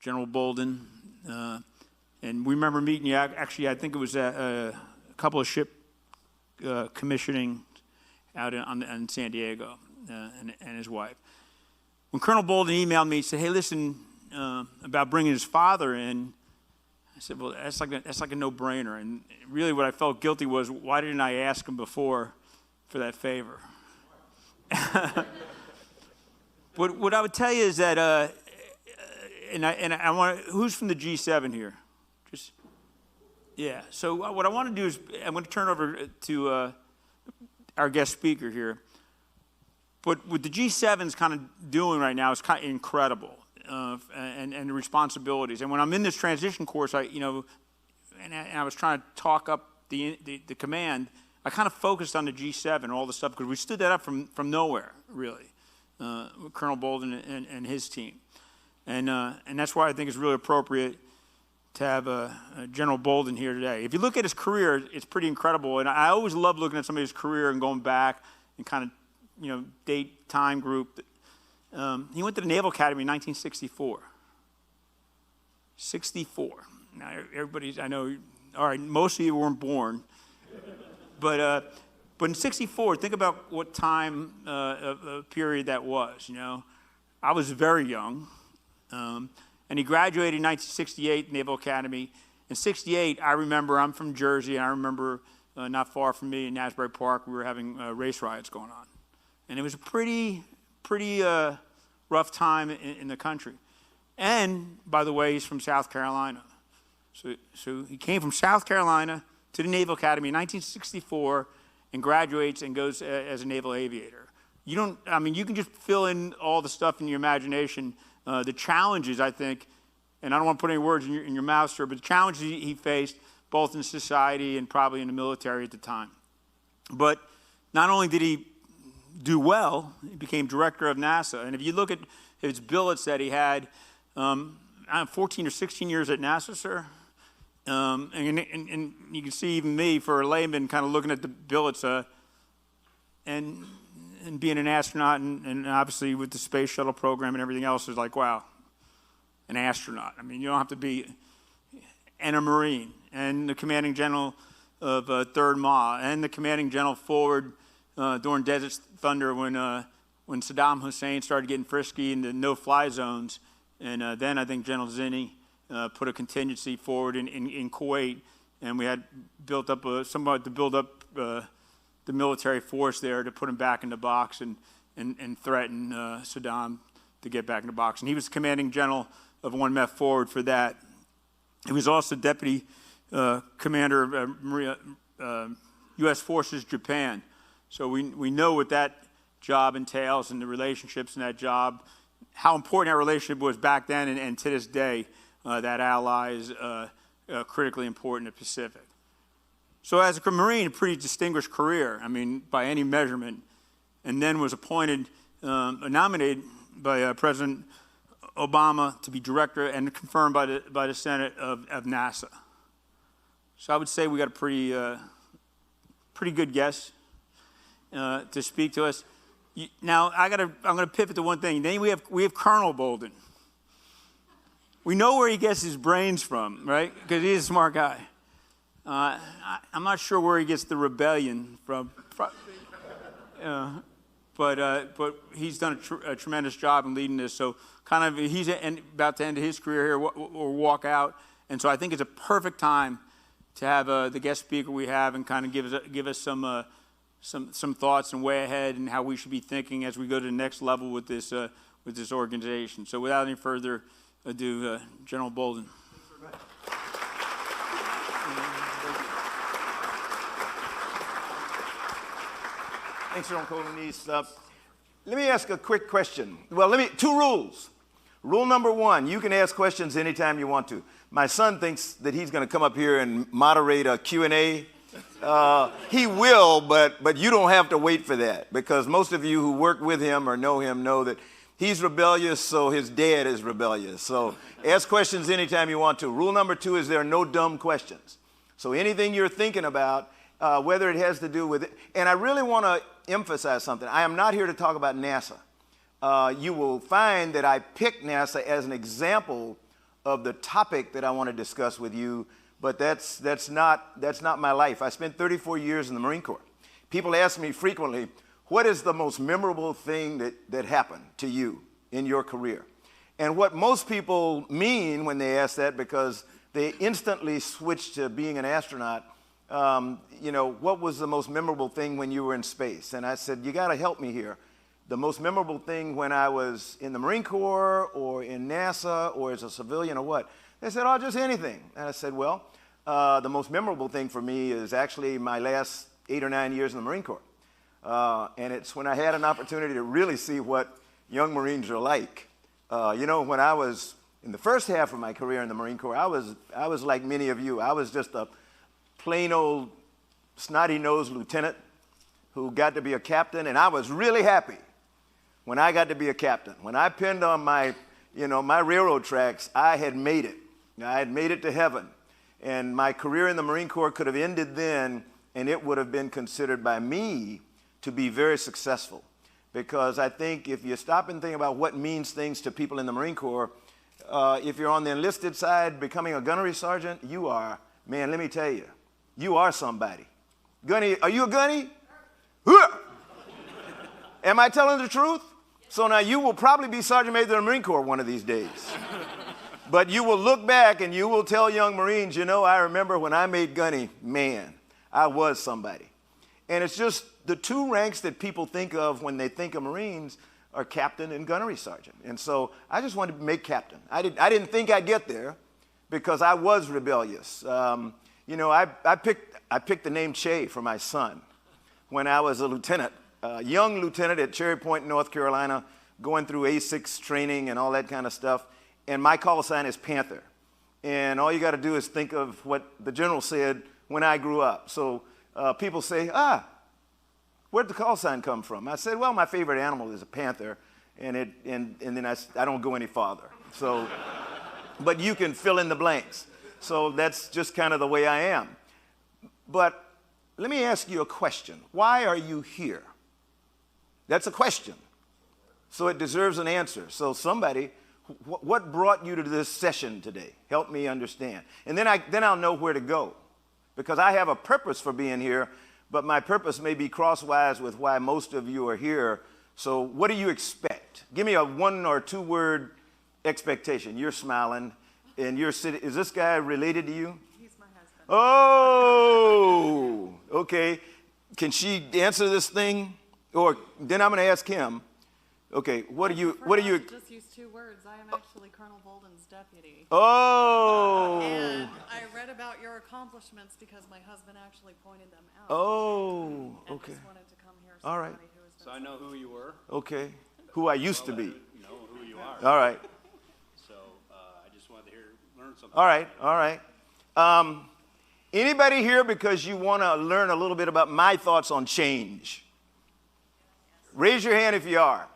General Bolden, and we remember meeting you. Actually, I think it was at a couple of ship commissioning out in San Diego, and his wife. When Colonel Bolden emailed me, he said, "Hey, listen, about bringing his father in," I said, "Well, that's like a no-brainer." And really, what I felt guilty was, why didn't I ask him before for that favor? But what I would tell you is that, and I want, who's from the G7 here? Just, yeah. So what I want to do is, I'm going to turn over to our guest speaker here. But what the G7's kind of doing right now is kind of incredible, and the responsibilities. And when I'm in this transition course, I was trying to talk up the command, I kind of focused on the G7 and all the stuff, because we stood that up from nowhere, really, with Colonel Bolden and his team. And that's why I think it's really appropriate to have General Bolden here today. If you look at his career, it's pretty incredible. And I always love looking at somebody's career and going back and kind of, date, time group. He went to the Naval Academy in 1964. 64. Now, everybody's, I know, all right, most of you weren't born. But in 64, think about what time period that was, I was very young. And he graduated in 1968, Naval Academy. In 68, I remember, I'm from Jersey, and I remember not far from me in Asbury Park, we were having race riots going on. And it was a pretty rough time in the country. And, by the way, he's from South Carolina. So he came from South Carolina to the Naval Academy in 1964 and graduates and goes as a naval aviator. You can just fill in all the stuff in your imagination, the challenges, I think, and I don't want to put any words in your mouth, sir, but the challenges he faced both in society and probably in the military at the time. But not only did he do well, he became director of NASA. And if you look at his billets that he had, 14 or 16 years at NASA, sir. And you can see even me, for a layman, kind of looking at the billets, and being an astronaut, and obviously with the space shuttle program and everything else, is like, wow, an astronaut. I mean, you don't have to be, and a Marine, and the commanding general of 3rd Ma, and the commanding general forward during Desert Thunder when Saddam Hussein started getting frisky in the no-fly zones. And then I think General Zinni put a contingency forward in Kuwait, and we had built up somebody to build up the military force there to put him back in the box and threaten Saddam to get back in the box. And he was commanding general of 1 MEF forward for that. He was also deputy commander of U.S. Forces Japan. So we know what that job entails and the relationships in that job, how important that relationship was back then, and to this day, that ally is critically important in the Pacific. So as a Marine, a pretty distinguished career, by any measurement, and then was appointed, nominated by President Obama to be director and confirmed by the Senate of NASA. So I would say we got a pretty good guest to speak to us. Now I'm going to pivot to one thing. Then we have Colonel Bolden. We know where he gets his brains from, right? Because he's a smart guy. I'm not sure where he gets the rebellion from, but he's done a tremendous job in leading this. So he's about to end his career here or walk out, and so I think it's a perfect time to have the guest speaker we have and kind of give us some thoughts and way ahead and how we should be thinking as we go to the next level with this organization. So without any further ado, General Bolden. Thanks, General Colonese. Let me ask a quick question. Well, 2 rules. Rule number 1, you can ask questions anytime you want to. My son thinks that he's going to come up here and moderate a Q&A. He will, but you don't have to wait for that, because most of you who work with him or know him know that he's rebellious, so his dad is rebellious. So ask questions anytime you want to. Rule number 2 is there are no dumb questions. So anything you're thinking about, whether it has to do with it, and I really want to emphasize something. I am not here to talk about NASA. You will find that I picked NASA as an example of the topic that I want to discuss with you, but that's not my life. I spent 34 years in the Marine Corps. People ask me frequently, what is the most memorable thing that happened to you in your career? And what most people mean when they ask that, because they instantly switch to being an astronaut, what was the most memorable thing when you were in space? And I said, you got to help me here. The most memorable thing when I was in the Marine Corps or in NASA or as a civilian or what? They said, oh, just anything. And I said, well, the most memorable thing for me is actually my last 8 or 9 years in the Marine Corps. And it's when I had an opportunity to really see what young Marines are like. When I was in the first half of my career in the Marine Corps, I was like many of you. I was just a plain old snotty-nosed lieutenant who got to be a captain, and I was really happy when I got to be a captain. When I pinned on my railroad tracks, I had made it. I had made it to heaven. And my career in the Marine Corps could have ended then, and it would have been considered by me to be very successful. Because I think if you stop and think about what means things to people in the Marine Corps, if you're on the enlisted side, becoming a gunnery sergeant, you are, man, let me tell you, you are somebody. Gunny, are you a gunny? Am I telling the truth? So now you will probably be Sergeant Major of the Marine Corps one of these days. But you will look back and you will tell young Marines, I remember when I made gunny, man, I was somebody. And it's just the two ranks that people think of when they think of Marines are captain and gunnery sergeant. And so I just wanted to make captain. I didn't think I'd get there because I was rebellious. I picked the name Che for my son when I was a lieutenant, a young lieutenant at Cherry Point, North Carolina, going through A6 training and all that kind of stuff. And my call sign is Panther. And all you got to do is think of what the general said when I grew up. So people say, where'd the call sign come from? I said, well, my favorite animal is a panther, and then I don't go any farther. So, but you can fill in the blanks. So that's just kind of the way I am. But let me ask you a question. Why are you here? That's a question. So it deserves an answer. So somebody, what brought you to this session today? Help me understand. And then I'll know where to go. Because I have a purpose for being here, but my purpose may be crosswise with why most of you are here. So what do you expect? Give me a 1 or 2 word expectation. You're smiling, and you're sitting. Is this guy related to you? He's my husband. Oh, okay. Can she answer this thing? Or then I'm going to ask him. Okay, what do you? Just use 2 words. I am actually Colonel Bolden's deputy. Oh. And I read about your accomplishments because my husband actually pointed them out. Oh, and okay. just wanted to come here. All right. So I know who you were. Okay. Who I used to be. Know who you are. All right. So I just wanted to learn something. All right. All right. Anybody here because you want to learn a little bit about my thoughts on change? Raise your hand if you are.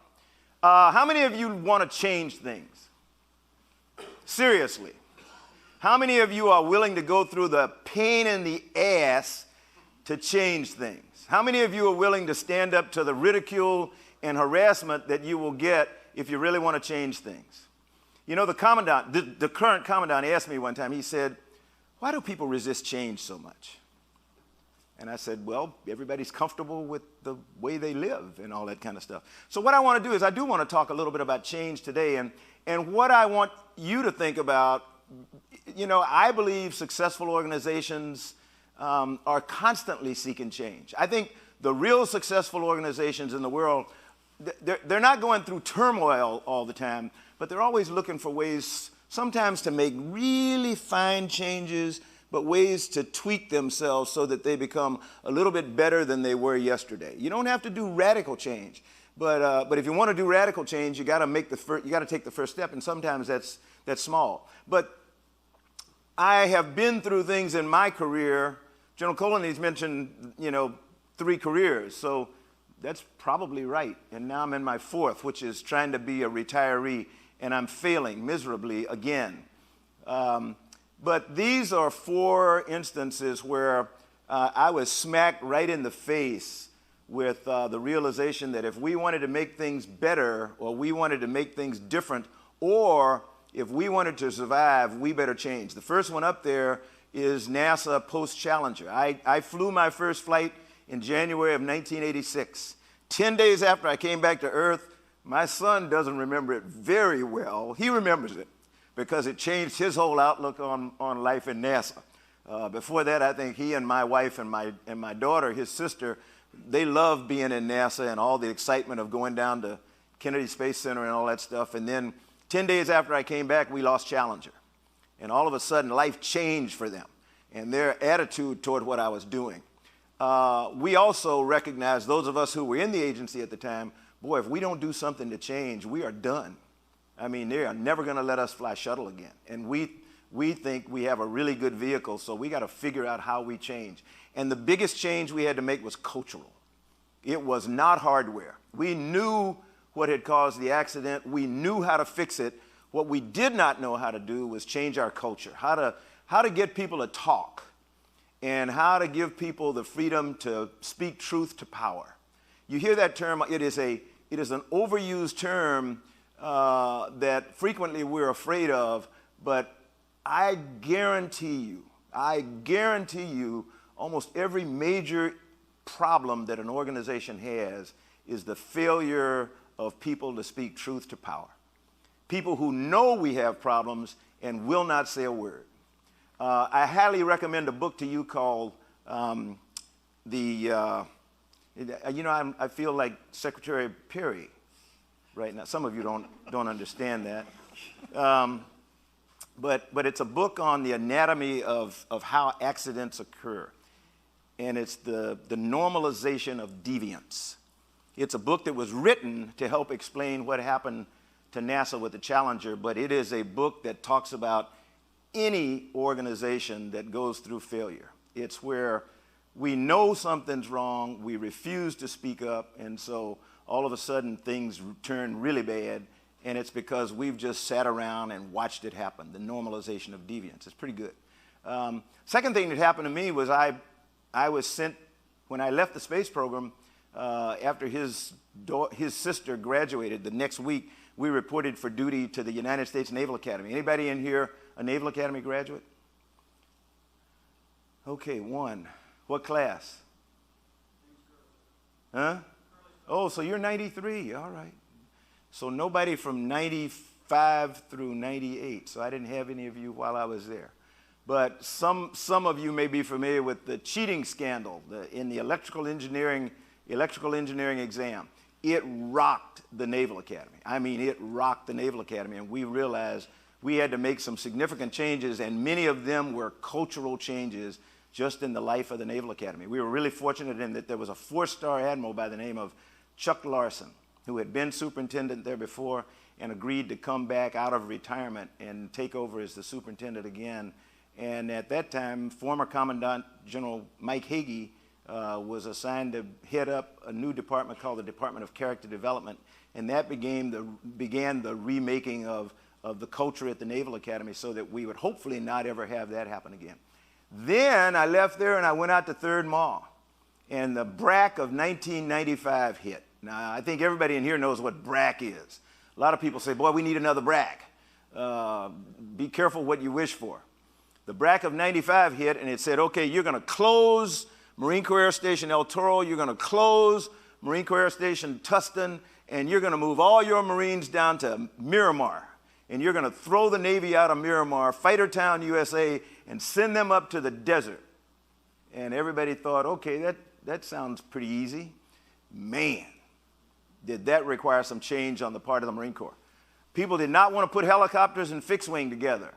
How many of you want to change things? Seriously. How many of you are willing to go through the pain in the ass to change things? How many of you are willing to stand up to the ridicule and harassment that you will get if you really want to change things? The commandant, the current commandant asked me one time, he said, why do people resist change so much? And I said, well, everybody's comfortable with the way they live and all that kind of stuff. So what I want to do is I do want to talk a little bit about change today. And what I want you to think about, I believe successful organizations are constantly seeking change. I think the real successful organizations in the world, they're not going through turmoil all the time, but they're always looking for ways sometimes to make really fine changes, but ways to tweak themselves so that they become a little bit better than they were yesterday. You don't have to do radical change, but if you want to do radical change, you got to take the first step, and sometimes that's small. But I have been through things in my career. General Colony's mentioned, 3 careers, so that's probably right. And now I'm in my 4th, which is trying to be a retiree, and I'm failing miserably again. But these are 4 instances where I was smacked right in the face with the realization that if we wanted to make things better, or we wanted to make things different, or if we wanted to survive, we better change. The first one up there is NASA post-Challenger. I flew my first flight in January of 1986. 10 days after I came back to Earth, my son doesn't remember it very well. He remembers it because it changed his whole outlook on life in NASA. Before that, I think he and my wife and my daughter, his sister, they loved being in NASA and all the excitement of going down to Kennedy Space Center and all that stuff. And then 10 days after I came back, we lost Challenger. And all of a sudden, life changed for them and their attitude toward what I was doing. We also recognized, those of us who were in the agency at the time, boy, if we don't do something to change, we are done. I mean, they are never going to let us fly shuttle again. And we think we have a really good vehicle, so we got to figure out how we change. And the biggest change we had to make was cultural. It was not hardware. We knew what had caused the accident. We knew how to fix it. What we did not know how to do was change our culture, how to get people to talk, and how to give people the freedom to speak truth to power. You hear that term, it is an overused term that frequently we're afraid of, but I guarantee you, almost every major problem that an organization has is the failure of people to speak truth to power. People who know we have problems and will not say a word. I highly recommend a book to you called I feel like Secretary Perry right now. Some of you don't understand that. But it's a book on the anatomy of how accidents occur. And it's the normalization of deviance. It's a book that was written to help explain what happened to NASA with the Challenger, but it is a book that talks about any organization that goes through failure. It's where we know something's wrong, we refuse to speak up, and so all of a sudden things turn really bad, and it's because we've just sat around and watched it happen, the normalization of deviance. It's pretty good. Second thing that happened to me was I was sent, when I left the space program, after his sister graduated, the next week, we reported for duty to the United States Naval Academy. Anybody in here a Naval Academy graduate? Okay, one. What class? Huh? Oh, so you're 93. All right. So nobody from 95 through 98. So I didn't have any of you while I was there. But some of you may be familiar with the cheating scandal in the electrical engineering exam. It rocked the Naval Academy. I mean, it rocked the Naval Academy, and we realized we had to make some significant changes, and many of them were cultural changes just in the life of the Naval Academy. We were really fortunate in that there was a 4-star admiral by the name of Chuck Larson, who had been superintendent there before and agreed to come back out of retirement and take over as the superintendent again. And at that time, former Commandant General Mike Hagee was assigned to head up a new department called the Department of Character Development, and that began the remaking of the culture at the Naval Academy so that we would hopefully not ever have that happen again. Then I left there and I went out to 3rd MAW, and the BRAC of 1995 hit. Now, I think everybody in here knows what BRAC is. A lot of people say, boy, we need another BRAC. Be careful what you wish for. The BRAC of 95 hit, and it said, okay, you're going to close Marine Corps Air Station El Toro, you're going to close Marine Corps Air Station Tustin, and you're going to move all your Marines down to Miramar. And you're going to throw the Navy out of Miramar, Fightertown, USA, and send them up to the desert. And everybody thought, okay, that sounds pretty easy. Man, did that require some change on the part of the Marine Corps. People did not want to put helicopters and fixed wing together.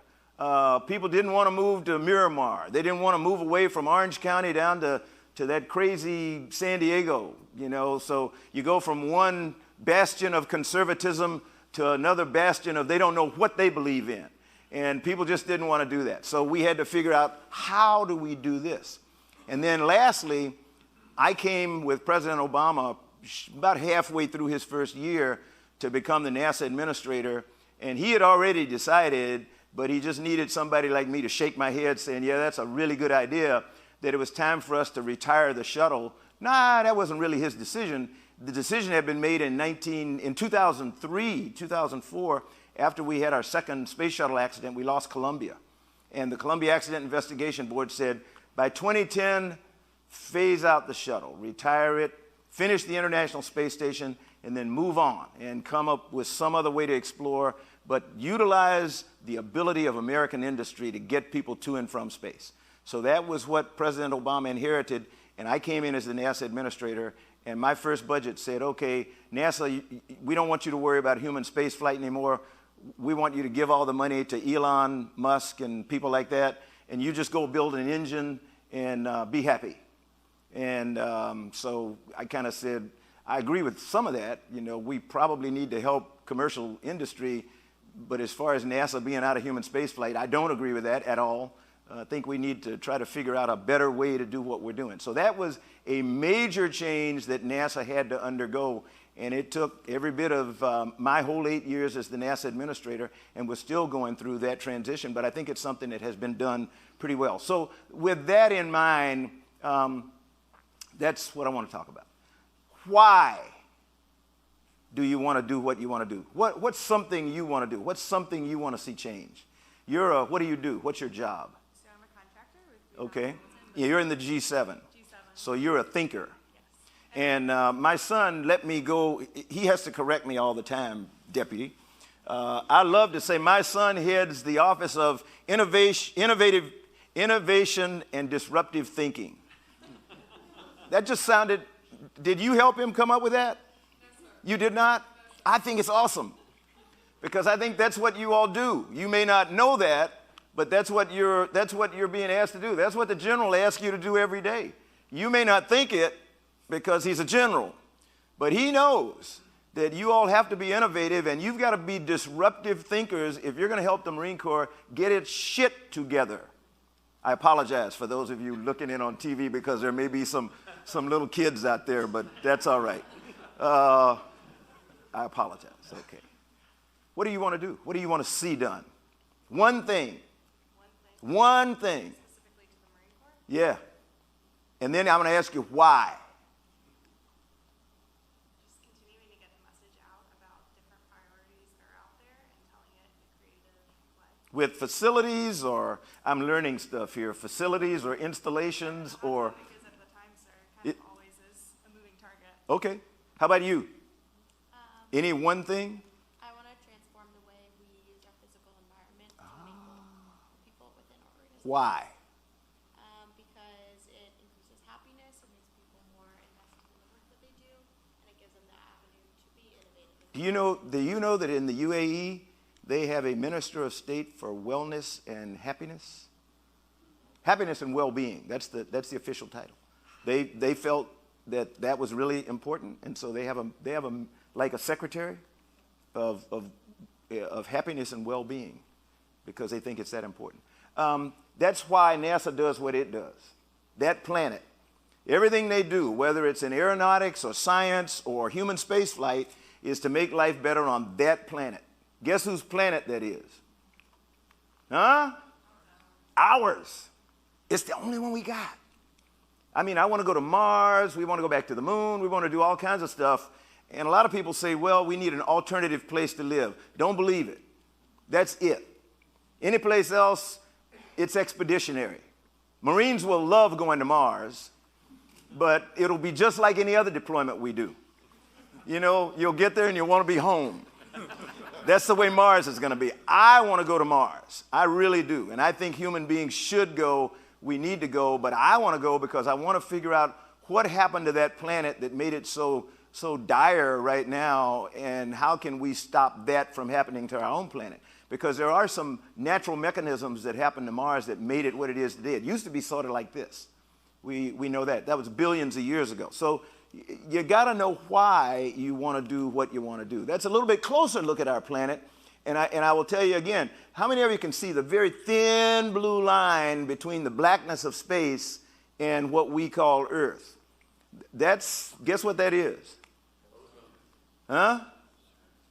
People didn't want to move to Miramar. They didn't want to move away from Orange County down to that crazy San Diego, you know. So you go from one bastion of conservatism to another bastion of they don't know what they believe in. And people just didn't want to do that. So we had to figure out, how do we do this? And then lastly, I came with President Obama about halfway through his first year to become the NASA administrator. And he had already decided, but he just needed somebody like me to shake my head saying, yeah, that's a really good idea, that it was time for us to retire the shuttle. Nah, that wasn't really his decision. The decision had been made in 2003, 2004, after we had our second space shuttle accident, we lost Columbia. And the Columbia Accident Investigation Board said, by 2010, phase out the shuttle, retire it, finish the International Space Station, and then move on and come up with some other way to explore, but utilize the ability of American industry to get people to and from space. So that was what President Obama inherited, and I came in as the NASA administrator, and my first budget said, okay, NASA, we don't want you to worry about human space flight anymore. We want you to give all the money to Elon Musk and people like that, and you just go build an engine and be happy. And so I kind of said, I agree with some of that. You know, we probably need to help commercial industry, but as far as NASA being out of human space flight, I don't agree with that at all. I think we need to try to figure out a better way to do what we're doing. So that was a major change that NASA had to undergo, and it took every bit of my whole 8 years as the NASA administrator, and we're still going through that transition, but I think it's something that has been done pretty well. So with that in mind, that's what I want to talk about. Why do you want to do what you want to do? What's something you want to do? What's something you want to see change? What do you do? What's your job? So I'm a contractor with Okay. Yeah, you're in the G7. G7. So you're a thinker. Yes. And my son let me go. He has to correct me all the time, Deputy. I love to say my son heads the Office of Innovation and Disruptive Thinking. That just sounded, did you help him come up with that? No, sir. You did not? I think it's awesome, because I think that's what you all do. You may not know that, but that's what you're being asked to do. That's what the general asks you to do every day. You may not think it because he's a general, but he knows that you all have to be innovative, and you've got to be disruptive thinkers if you're going to help the Marine Corps get its shit together. I apologize for those of you looking in on TV, because there may be some little kids out there, but that's all right. I apologize. Okay. What do you want to do? What do you want to see done? One thing. One thing. Specifically to the Marine Corps? Yeah. And then I'm going to ask you why. Just continuing to get the message out about different priorities that are out there and telling it in a creative way. With facilities, or I'm learning stuff here, facilities or installations or... Because at the time, sir, it kind of always is a moving target. Okay. How about you? Any one thing? I want to transform the way we use our physical environment to make people within our organization. Why? Because it increases happiness, it makes people more invested in the work that they do, and it gives them the avenue to be innovative. Do you know that in the UAE, they have a Minister of State for Wellness and Happiness? Happiness and well-being. That's the official title. They felt that was really important, and so they have like a secretary of happiness and well-being, because they think it's that important. That's why NASA does what it does. That planet, everything they do, whether it's in aeronautics or science or human space flight, is to make life better on that planet. Guess whose planet that is? Huh? Ours. It's the only one we got. I mean, I want to go to Mars. We want to go back to the moon. We want to do all kinds of stuff. And a lot of people say, well, we need an alternative place to live. Don't believe it. That's it. Any place else, it's expeditionary. Marines will love going to Mars, but it'll be just like any other deployment we do. You know, you'll get there and you'll want to be home. That's the way Mars is going to be. I want to go to Mars. I really do. And I think human beings should go. We need to go. But I want to go because I want to figure out what happened to that planet that made it so dire right now, and how can we stop that from happening to our own planet? Because there are some natural mechanisms that happened to Mars that made it what it is today. It used to be sort of like this. We know that. That was billions of years ago. So you got to know why you want to do what you want to do. That's a little bit closer look at our planet. And I will tell you again, how many of you can see the very thin blue line between the blackness of space and what we call Earth? Guess what that is? Huh?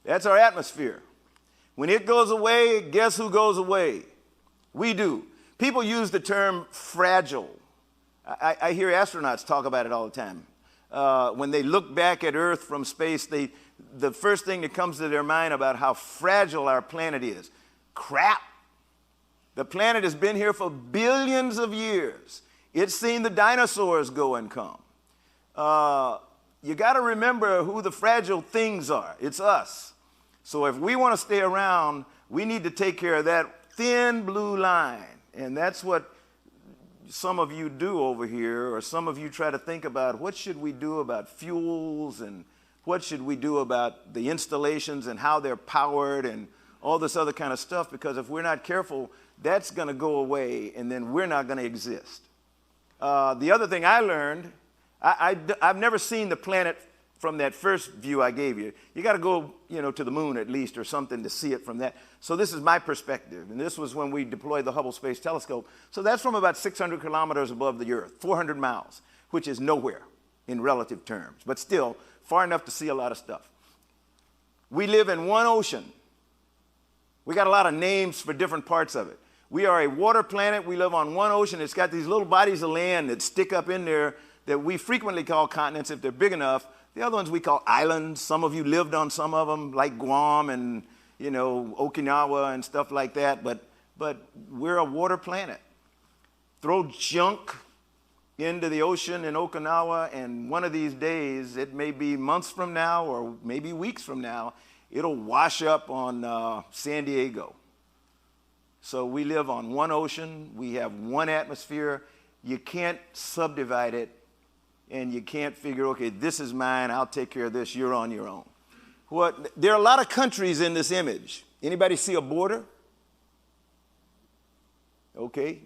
That's our atmosphere. When it goes away, guess who goes away? We do. People use the term fragile. I hear astronauts talk about it all the time. When they look back at Earth from space, they the first thing that comes to their mind about how fragile our planet is. Crap. The planet has been here for billions of years. It's seen the dinosaurs go and come. You got to remember who the fragile things are. It's us. So if we want to stay around, we need to take care of that thin blue line. And that's what some of you do over here, or some of you try to think about what should we do about fuels, and what should we do about the installations and how they're powered and all this other kind of stuff, because if we're not careful, that's going to go away and then we're not going to exist. The other thing I learned, I've never seen the planet from that first view I gave you. You got to go, to the moon at least or something to see it from that. So this is my perspective, and this was when we deployed the Hubble Space Telescope. So that's from about 600 kilometers above the Earth, 400 miles, which is nowhere in relative terms, but still far enough to see a lot of stuff. We live in one ocean. We got a lot of names for different parts of it. We are a water planet. We live on one ocean. It's got these little bodies of land that stick up in there that we frequently call continents if they're big enough. The other ones we call islands. Some of you lived on some of them, like Guam and, Okinawa and stuff like that. But we're a water planet. Throw junk into the ocean in Okinawa, and one of these days, it may be months from now or maybe weeks from now, it'll wash up on San Diego. So we live on one ocean. We have one atmosphere. You can't subdivide it, and you can't figure, okay, this is mine, I'll take care of this, you're on your own. There are a lot of countries in this image. Anybody see a border? Okay.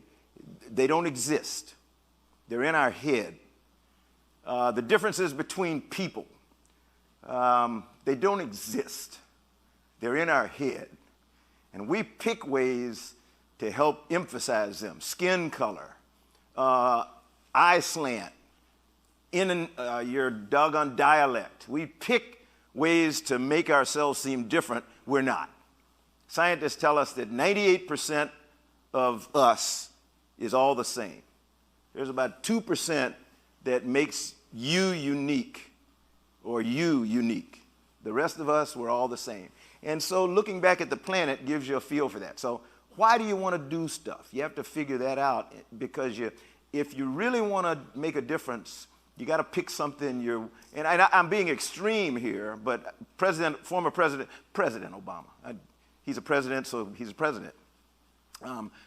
They don't exist. They're in our head. The differences between people, they don't exist. They're in our head. And we pick ways to help emphasize them. Skin color, eye slant, your doggone dialect. We pick ways to make ourselves seem different. We're not. Scientists tell us that 98% of us is all the same. There's about 2% that makes you unique, or you unique. The rest of us, we're all the same. And so looking back at the planet gives you a feel for that. So why do you want to do stuff? You have to figure that out, because if you really want to make a difference, you got to pick something I'm being extreme here, but former President Obama, he's a president, so he's a president.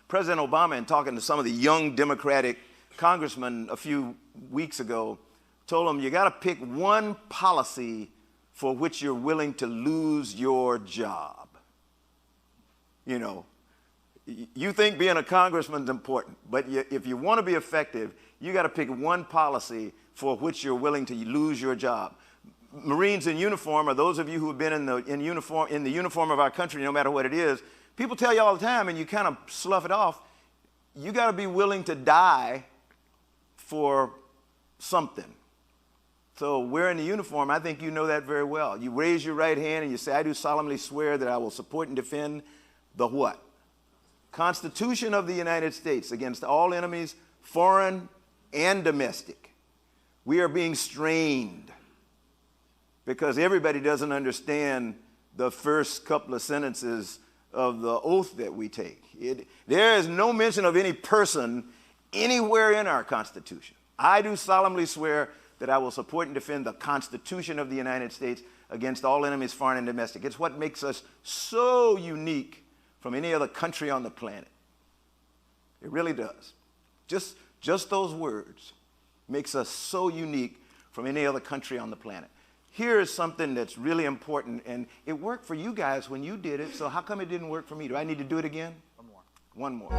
President Obama, in talking to some of the young Democratic congressmen a few weeks ago, told them you got to pick one policy for which you're willing to lose your job. You think being a congressman is important, but if you want to be effective, you got to pick one policy for which you're willing to lose your job. Marines in uniform, or those of you who have been in the uniform of our country, no matter what it is, people tell you all the time, and you kind of slough it off, you got to be willing to die for something. So wearing the uniform, I think you know that very well. You raise your right hand and you say, I do solemnly swear that I will support and defend the what? Constitution of the United States against all enemies, foreign and domestic. We are being strained because everybody doesn't understand the first couple of sentences of the oath that we take. There is no mention of any person anywhere in our Constitution. I do solemnly swear that I will support and defend the Constitution of the United States against all enemies, foreign and domestic. It's what makes us so unique from any other country on the planet. It really does. Just those words makes us so unique from any other country on the planet. Here is something that's really important, and it worked for you guys when you did it, so how come it didn't work for me? Do I need to do it again? One more.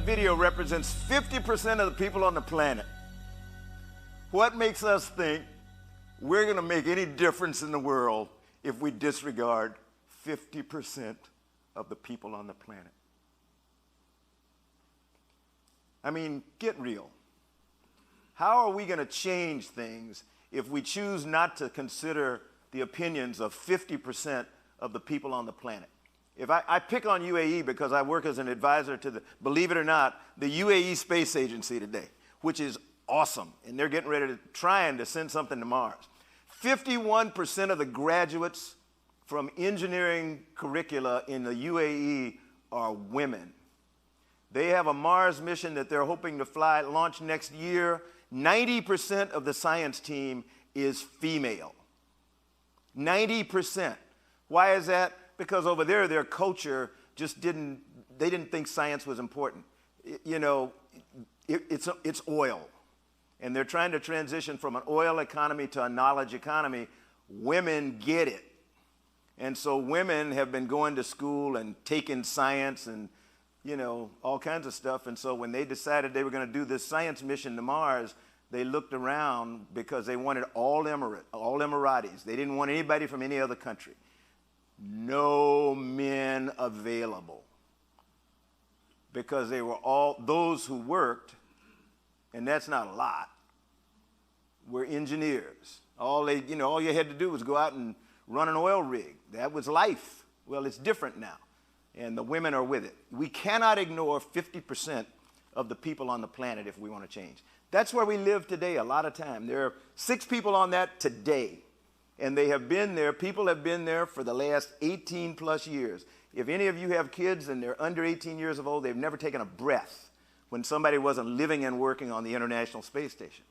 video represents 50% of the people on the planet. What makes us think we're going to make any difference in the world if we disregard 50% of the people on the planet? I mean, get real. How are we going to change things if we choose not to consider the opinions of 50% of the people on the planet? If I pick on UAE because I work as an advisor to the, believe it or not, the UAE Space Agency today, which is awesome, and they're getting ready to trying to send something to Mars. 51% of the graduates from engineering curricula in the UAE are women. They have a Mars mission that they're hoping to launch next year. 90% of the science team is female. 90%. Why is that? Because over there, their culture just didn't think science was important. It's oil. And they're trying to transition from an oil economy to a knowledge economy. Women get it. And so women have been going to school and taking science and, all kinds of stuff. And so when they decided they were going to do this science mission to Mars, they looked around because they wanted all Emiratis. They didn't want anybody from any other country. No men available. Because they were all, those who worked, and that's not a lot, were engineers. All you had to do was go out and run an oil rig. That was life. Well, it's different now, and the women are with it. We cannot ignore 50% of the people on the planet if we want to change. That's where we live today a lot of time. There are 6 people on that today, and they have been there. People have been there for the last 18 plus years. If any of you have kids and they're under 18 years of old, they've never taken a breath when somebody wasn't living and working on the International Space Station.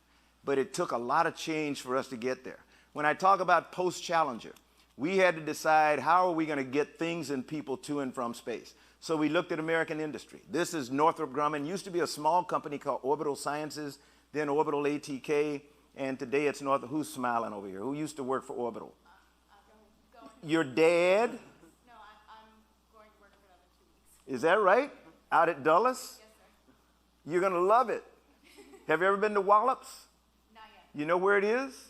But it took a lot of change for us to get there. When I talk about post-Challenger, we had to decide how are we going to get things and people to and from space. So we looked at American industry. This is Northrop Grumman. Used to be a small company called Orbital Sciences, then Orbital ATK, and today it's Northrop. Who's smiling over here? Who used to work for Orbital? Your dad? No, I'm going to work for another 2 weeks. Is that right? Out at Dulles? Yes, sir. You're going to love it. Have you ever been to Wallops? Not yet. You know where it is? Yes.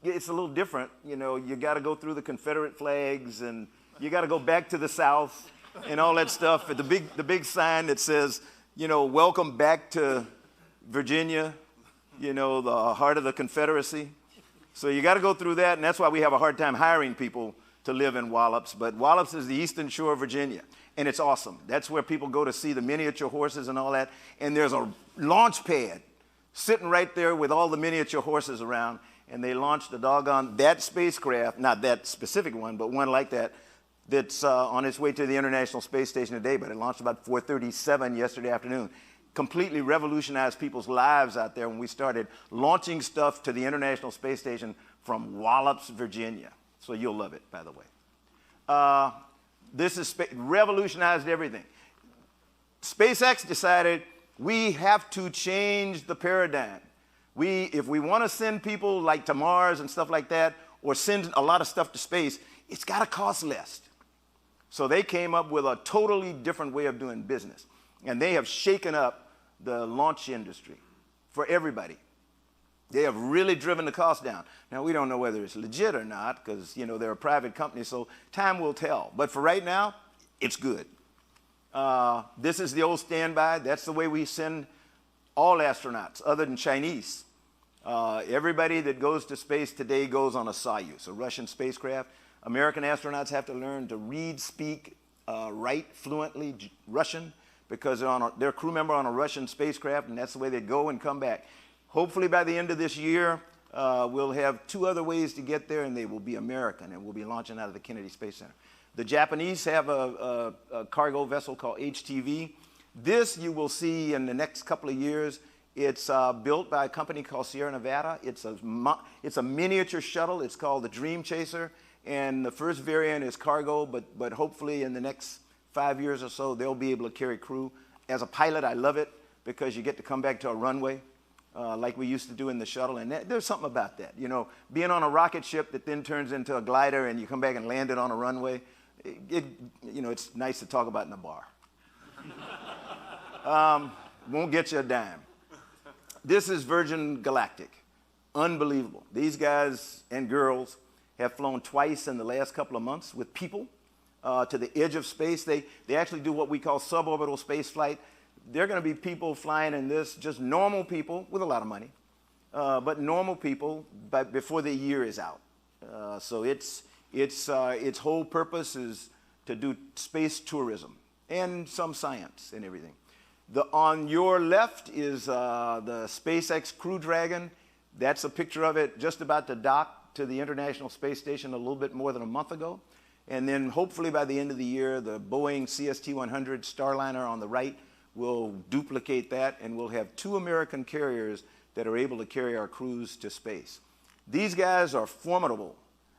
It's a little different. You got to go through the Confederate flags, and you got to go back to the South and all that stuff. The big sign that says, welcome back to Virginia, the heart of the Confederacy. So you got to go through that, and that's why we have a hard time hiring people to live in Wallops. But Wallops is the eastern shore of Virginia, and it's awesome. That's where people go to see the miniature horses and all that. And there's a launch pad sitting right there with all the miniature horses around, and they launched that spacecraft, not that specific one, but one like that, that's on its way to the International Space Station today, but it launched about 4:37 yesterday afternoon. Completely revolutionized people's lives out there when we started launching stuff to the International Space Station from Wallops, Virginia. So you'll love it, by the way. This is revolutionized everything. SpaceX decided we have to change the paradigm. If we want to send people like to Mars and stuff like that, or send a lot of stuff to space, it's got to cost less. So they came up with a totally different way of doing business. And they have shaken up the launch industry for everybody. They have really driven the cost down. Now, we don't know whether it's legit or not because, they're a private company, so time will tell. But for right now, it's good. This is the old standby. That's the way we send all astronauts other than Chinese. Everybody that goes to space today goes on a Soyuz, a Russian spacecraft. American astronauts have to learn to read, speak, write fluently Russian, because they're a crew member on a Russian spacecraft, and that's the way they go and come back. Hopefully by the end of this year, we'll have 2 other ways to get there, and they will be American, and we'll be launching out of the Kennedy Space Center. The Japanese have a cargo vessel called HTV. This you will see in the next couple of years. It's built by a company called Sierra Nevada. It's a miniature shuttle. It's called the Dream Chaser, and the first variant is cargo, but hopefully in the next 5 years or so, they'll be able to carry crew. As a pilot, I love it because you get to come back to a runway like we used to do in the shuttle. And there's something about that. Being on a rocket ship that then turns into a glider and you come back and land it on a runway, it's nice to talk about in a bar. Won't get you a dime. This is Virgin Galactic. Unbelievable. These guys and girls have flown twice in the last couple of months with people to the edge of space. They actually do what we call suborbital space flight. They're going to be people flying in this, just normal people with a lot of money, but normal people before the year is out. So its whole purpose is to do space tourism and some science and everything. On your left is the SpaceX Crew Dragon. That's a picture of it just about to dock to the International Space Station a little bit more than a month ago. And then hopefully by the end of the year, the Boeing CST-100 Starliner on the right will duplicate that, and we'll have 2 American carriers that are able to carry our crews to space. These guys are formidable.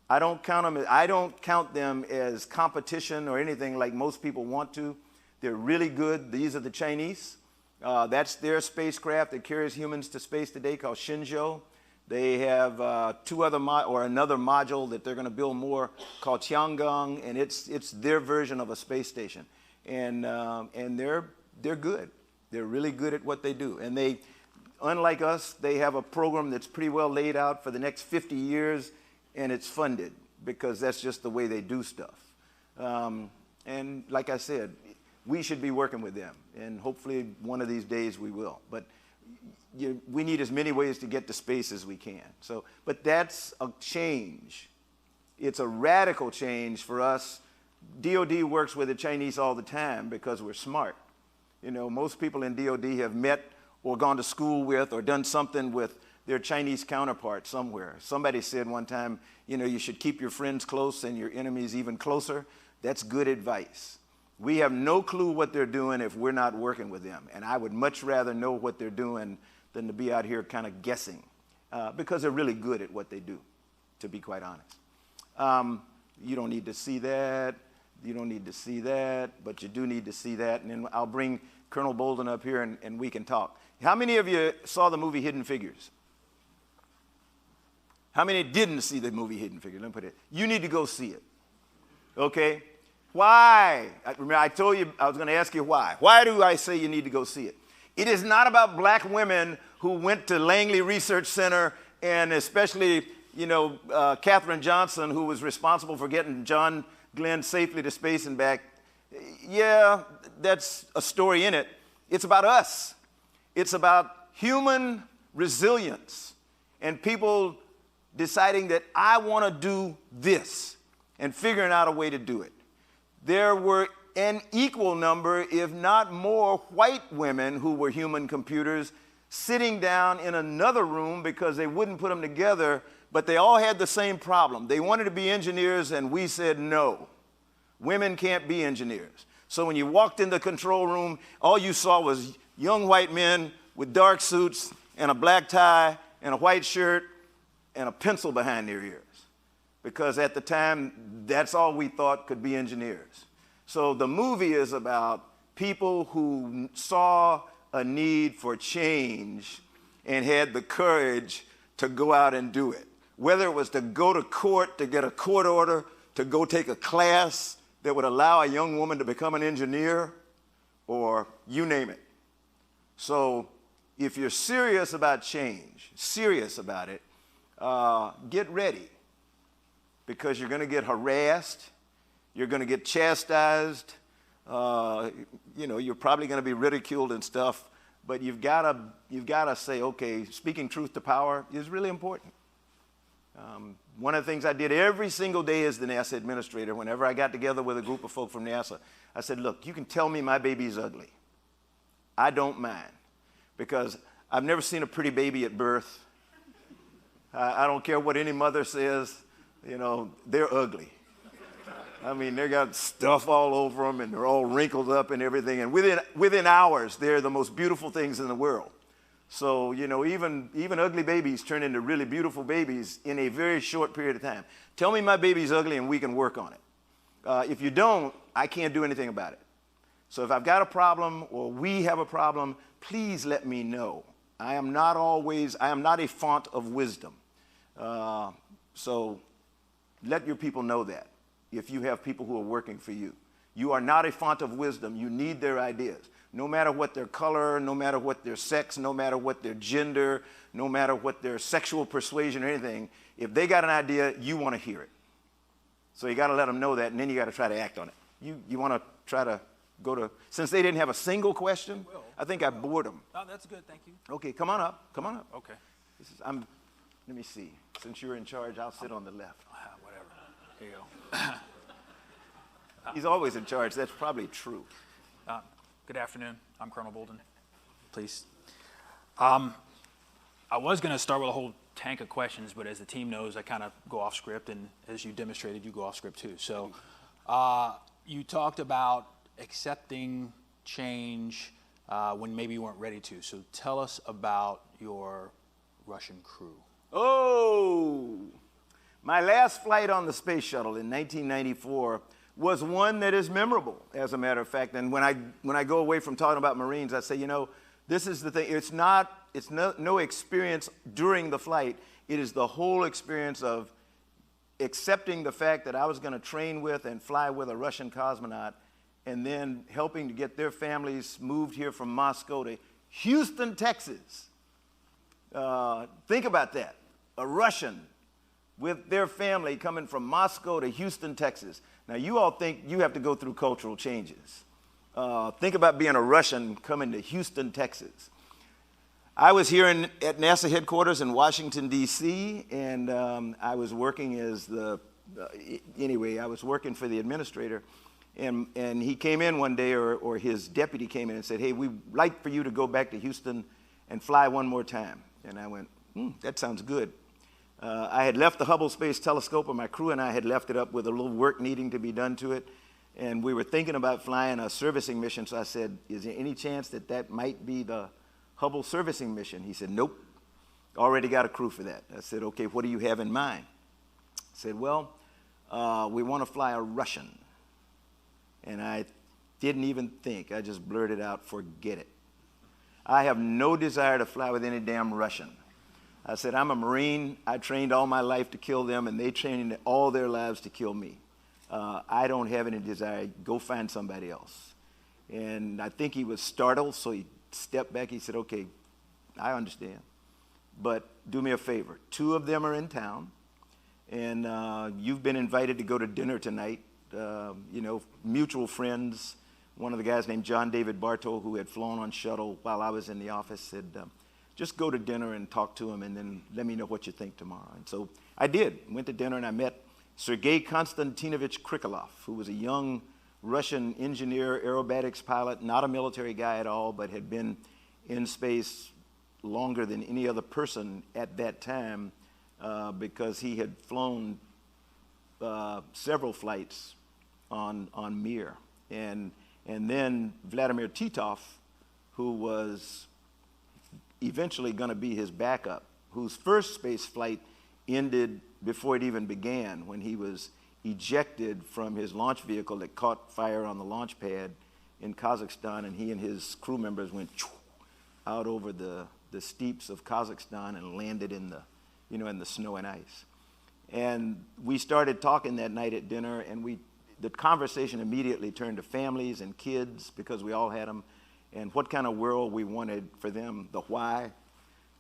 I don't count them as competition or anything like most people want to. They're really good. These are the Chinese. That's their spacecraft that carries humans to space today called Shenzhou. They have another module that they're going to build more called Tiangong, and it's their version of a space station. And they're good. They're really good at what they do. And they, unlike us, they have a program that's pretty well laid out for the next 50 years, and it's funded because that's just the way they do stuff. And like I said, we should be working with them, and hopefully one of these days we will. But we need as many ways to get to space as we can. But that's a change. It's a radical change for us. DOD works with the Chinese all the time because we're smart. You know, most people in DOD have met or gone to school with or done something with their Chinese counterpart somewhere. Somebody said one time, you know, you should keep your friends close and your enemies even closer. That's good advice. We have no clue what they're doing if we're not working with them. And I would much rather know what they're doing than to be out here kind of guessing, because they're really good at what they do, to be quite honest. You don't need to see that. You don't need to see that, but you do need to see that. And then I'll bring Colonel Bolden up here and we can talk. How many of you saw the movie Hidden Figures? How many didn't see the movie Hidden Figures? Let me put it. You need to go see it. Okay? Why? Remember, I told you I was going to ask you why. Why do I say you need to go see it? It is not about black women who went to Langley Research Center, and especially, you know, Katherine Johnson, who was responsible for getting John Glenn safely to space and back. Yeah, that's a story in it. It's about us. It's about human resilience and people deciding that I want to do this and figuring out a way to do it. There were an equal number, if not more, white women who were human computers sitting down in another room because they wouldn't put them together, but they all had the same problem. They wanted to be engineers, and we said no. Women can't be engineers. So when you walked in the control room, all you saw was young white men with dark suits and a black tie and a white shirt and a pencil behind their ears. Because at the time, that's all we thought could be engineers. So the movie is about people who saw a need for change and had the courage to go out and do it. Whether it was to go to court to get a court order, to go take a class that would allow a young woman to become an engineer, or you name it. So if you're serious about change, serious about it, get ready, because you're going to get harassed, you're going to get chastised, you know, you're probably going to be ridiculed and stuff, but you've got to say, okay, speaking truth to power is really important. One of the things I did every single day as the NASA administrator, whenever I got together with a group of folk from NASA, I said, look, you can tell me my baby's ugly. I don't mind, because I've never seen a pretty baby at birth. I don't care what any mother says, you know, they're ugly. I mean, they got stuff all over them, and they're all wrinkled up and everything. And within hours, they're the most beautiful things in the world. So, you know, even ugly babies turn into really beautiful babies in a very short period of time. Tell me my baby's ugly and we can work on it. If you don't, I can't do anything about it. So if I've got a problem or we have a problem, please let me know. I am not a font of wisdom. So let your people know that. If you have people who are working for you, you are not a font of wisdom. You need their ideas. no matter what their color, no matter what their sex, no matter what their gender, no matter what their sexual persuasion or anything, if they got an idea, you want to hear it. So you got to let them know that, and then you got to try to act on it. You want to try to go to, since they didn't have a single question, I think I bored them. Oh, that's good, thank you. Okay, come on up, come on up. Okay. Let me see. Since you're in charge, I'll sit on the left. Whatever. Here you go. He's always in charge. That's probably true. Good afternoon. I'm Colonel Bolden. Please. I was going to start with a whole tank of questions, but as the team knows, I kind of go off script, and as you demonstrated, you go off script too. So you talked about accepting change when maybe you weren't ready to. So tell us about your Russian crew. Oh, my last flight on the space shuttle in 1994 was one that is memorable, as a matter of fact. And when I go away from talking about Marines, I say, you know, this is the thing. It's no experience during the flight. It is the whole experience of accepting the fact that I was going to train with and fly with a Russian cosmonaut, and then helping to get their families moved here from Moscow to Houston, Texas. Think about that. A Russian with their family coming from Moscow to Houston, Texas. Now, you all think you have to go through cultural changes. Think about being a Russian coming to Houston, Texas. I was here at NASA headquarters in Washington, D.C., and I was working as I was working for the administrator, and he came in one day, or his deputy came in and said, hey, we'd like for you to go back to Houston and fly one more time. And I went, that sounds good. I had left the Hubble Space Telescope, and my crew and I had left it up with a little work needing to be done to it. And we were thinking about flying a servicing mission. So I said, is there any chance that might be the Hubble servicing mission? He said, nope, already got a crew for that. I said, okay, what do you have in mind? He said, well, we want to fly a Russian. And I didn't even think. I just blurted out, forget it. I have no desire to fly with any damn Russian. I said, I'm a Marine. I trained all my life to kill them, and they trained all their lives to kill me. I don't have any desire. Go find somebody else. And I think he was startled, so he stepped back. He said, okay, I understand. But do me a favor. 2 of them are in town, and you've been invited to go to dinner tonight. Mutual friends. One of the guys named John David Bartow, who had flown on shuttle while I was in the office, said, just go to dinner and talk to him, and then let me know what you think tomorrow. And so I did. Went to dinner, and I met Sergei Konstantinovich Krikalev, who was a young Russian engineer, aerobatics pilot, not a military guy at all, but had been in space longer than any other person at that time because he had flown several flights on Mir. And then Vladimir Titov, who was eventually going to be his backup, whose first space flight ended before it even began, when he was ejected from his launch vehicle that caught fire on the launch pad in Kazakhstan, and he and his crew members went out over the steeps of Kazakhstan and landed in the snow and ice. And we started talking that night at dinner, and the conversation immediately turned to families and kids, because we all had them, and what kind of world we wanted for them, the why,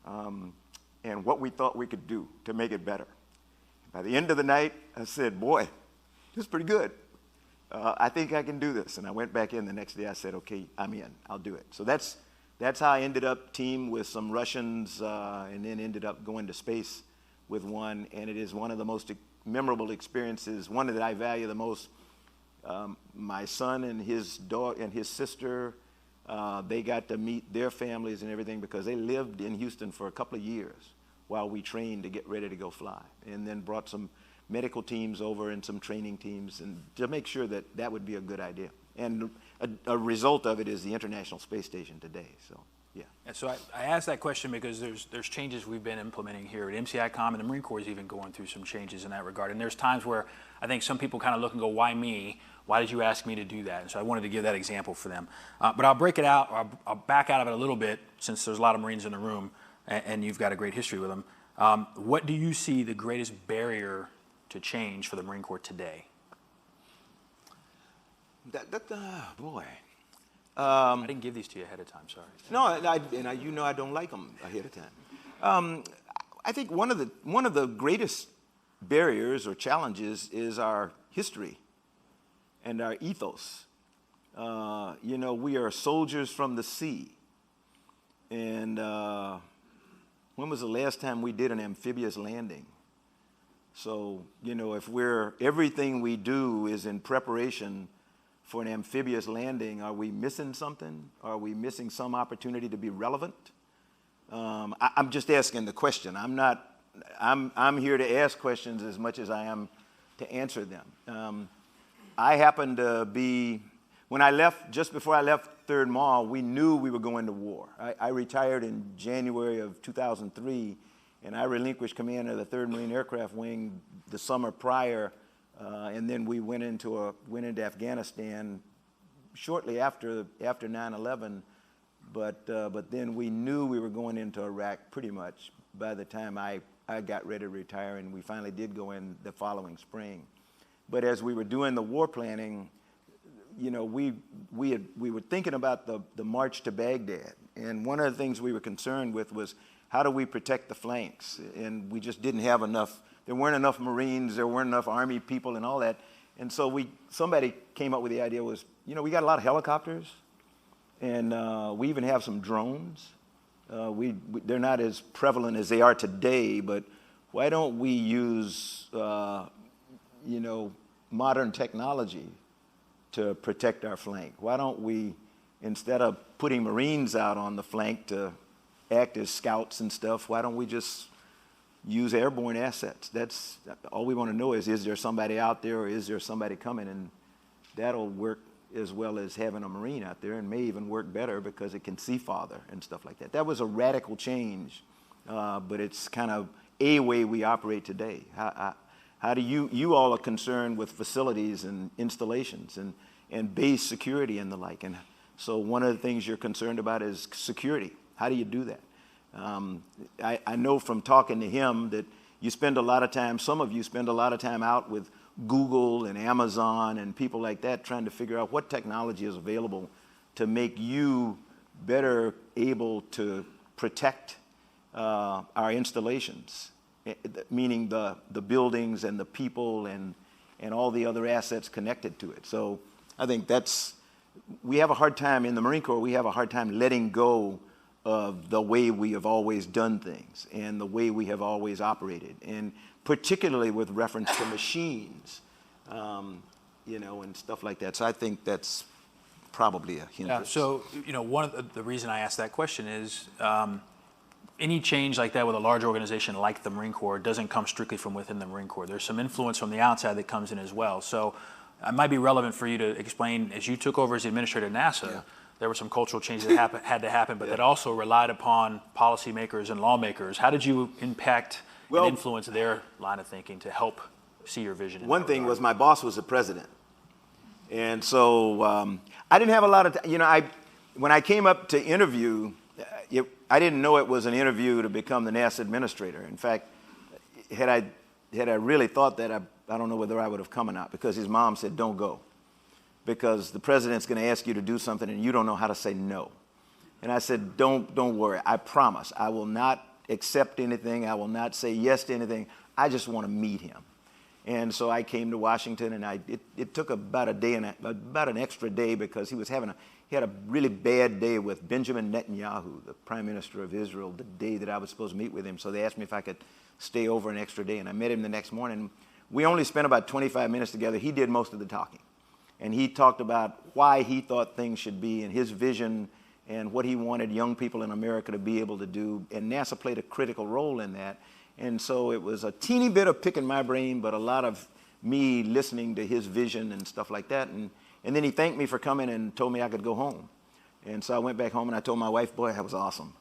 and what we thought we could do to make it better. By the end of the night, I said, boy, this is pretty good. I think I can do this. And I went back in the next day. I said, okay, I'm in. I'll do it. So that's how I ended up teamed with some Russians, and then ended up going to space with one. And it is one of the most memorable experiences, one that I value the most. My son and his daughter and his sister, they got to meet their families and everything, because they lived in Houston for a couple of years while we trained to get ready to go fly, and then brought some medical teams over and some training teams, and to make sure that would be a good idea. And a result of it is the International Space Station today. So, yeah. And so I asked that question because there's changes we've been implementing here at MCICOM, and the Marine Corps is even going through some changes in that regard. And there's times where I think some people kind of look and go, why me? Why did you ask me to do that? And so I wanted to give that example for them. But I'll break it out, or I'll back out of it a little bit, since there's a lot of Marines in the room, and you've got a great history with them. What do you see the greatest barrier to change for the Marine Corps today? Boy, I didn't give these to you ahead of time, sorry. No, you know I don't like them ahead of time. I think one of the greatest barriers or challenges is our history and our ethos. You know, we are soldiers from the sea. And when was the last time we did an amphibious landing? So, you know, if everything we do is in preparation for an amphibious landing, are we missing something? Are we missing some opportunity to be relevant? I'm just asking the question. I'm here to ask questions as much as I am to answer them. I happened to be, just before I left 3rd Mall, we knew we were going to war. I retired in January of 2003, and I relinquished command of the 3rd Marine Aircraft Wing the summer prior, and then we went into Afghanistan shortly after 9/11. But then we knew we were going into Iraq pretty much by the time I got ready to retire, and we finally did go in the following spring. But as we were doing the war planning, you know, we were thinking about the march to Baghdad, and one of the things we were concerned with was how do we protect the flanks? And we just didn't have enough. There weren't enough Marines, there weren't enough Army people, and all that. And so somebody came up with the idea was, you know, we got a lot of helicopters, and we even have some drones. They're not as prevalent as they are today, but why don't we use, you know, modern technology to protect our flank? Why don't we, instead of putting Marines out on the flank to act as scouts and stuff, why don't we just use airborne assets? That's all we want to know is there somebody out there or is there somebody coming? And that'll work as well as having a Marine out there, and may even work better because it can see farther and stuff like that. That was a radical change, but it's kind of a way we operate today. How do you all are concerned with facilities and installations and base security and the like. And so one of the things you're concerned about is security. How do you do that? I know from talking to him that you spend a lot of time, some of you spend a lot of time out with Google and Amazon and people like that trying to figure out what technology is available to make you better able to protect our installations, meaning the buildings and the people and all the other assets connected to it. So I think we have a hard time in the Marine Corps, we have a hard time letting go of the way we have always done things and the way we have always operated, and particularly with reference to machines, you know, and stuff like that. So I think that's probably a hindrance. Yeah, so, you know, one of the reason I asked that question is any change like that with a large organization like the Marine Corps doesn't come strictly from within the Marine Corps. There's some influence from the outside that comes in as well. So it might be relevant for you to explain, as you took over as the administrator at NASA, yeah, there were some cultural changes that had to happen, but that also relied upon policymakers and lawmakers. How did you impact and influence their line of thinking to help see your vision? One thing was my boss was the president. And so I didn't have a lot of, you know, when I came up to interview, I didn't know it was an interview to become the NASA administrator. In fact, had I really thought that, I don't know whether I would have come or not, because his mom said, don't go, because the president's going to ask you to do something and you don't know how to say no. And I said, don't worry, I promise. I will not accept anything. I will not say yes to anything. I just want to meet him. And so I came to Washington, and it took about an extra day, because he had a really bad day with Benjamin Netanyahu, the Prime Minister of Israel, the day that I was supposed to meet with him. So they asked me if I could stay over an extra day, and I met him the next morning. We only spent about 25 minutes together. He did most of the talking, and he talked about why he thought things should be and his vision and what he wanted young people in America to be able to do, and NASA played a critical role in that. And so it was a teeny bit of picking my brain, but a lot of me listening to his vision and stuff like that. And then he thanked me for coming and told me I could go home. And so I went back home and I told my wife, boy, that was awesome.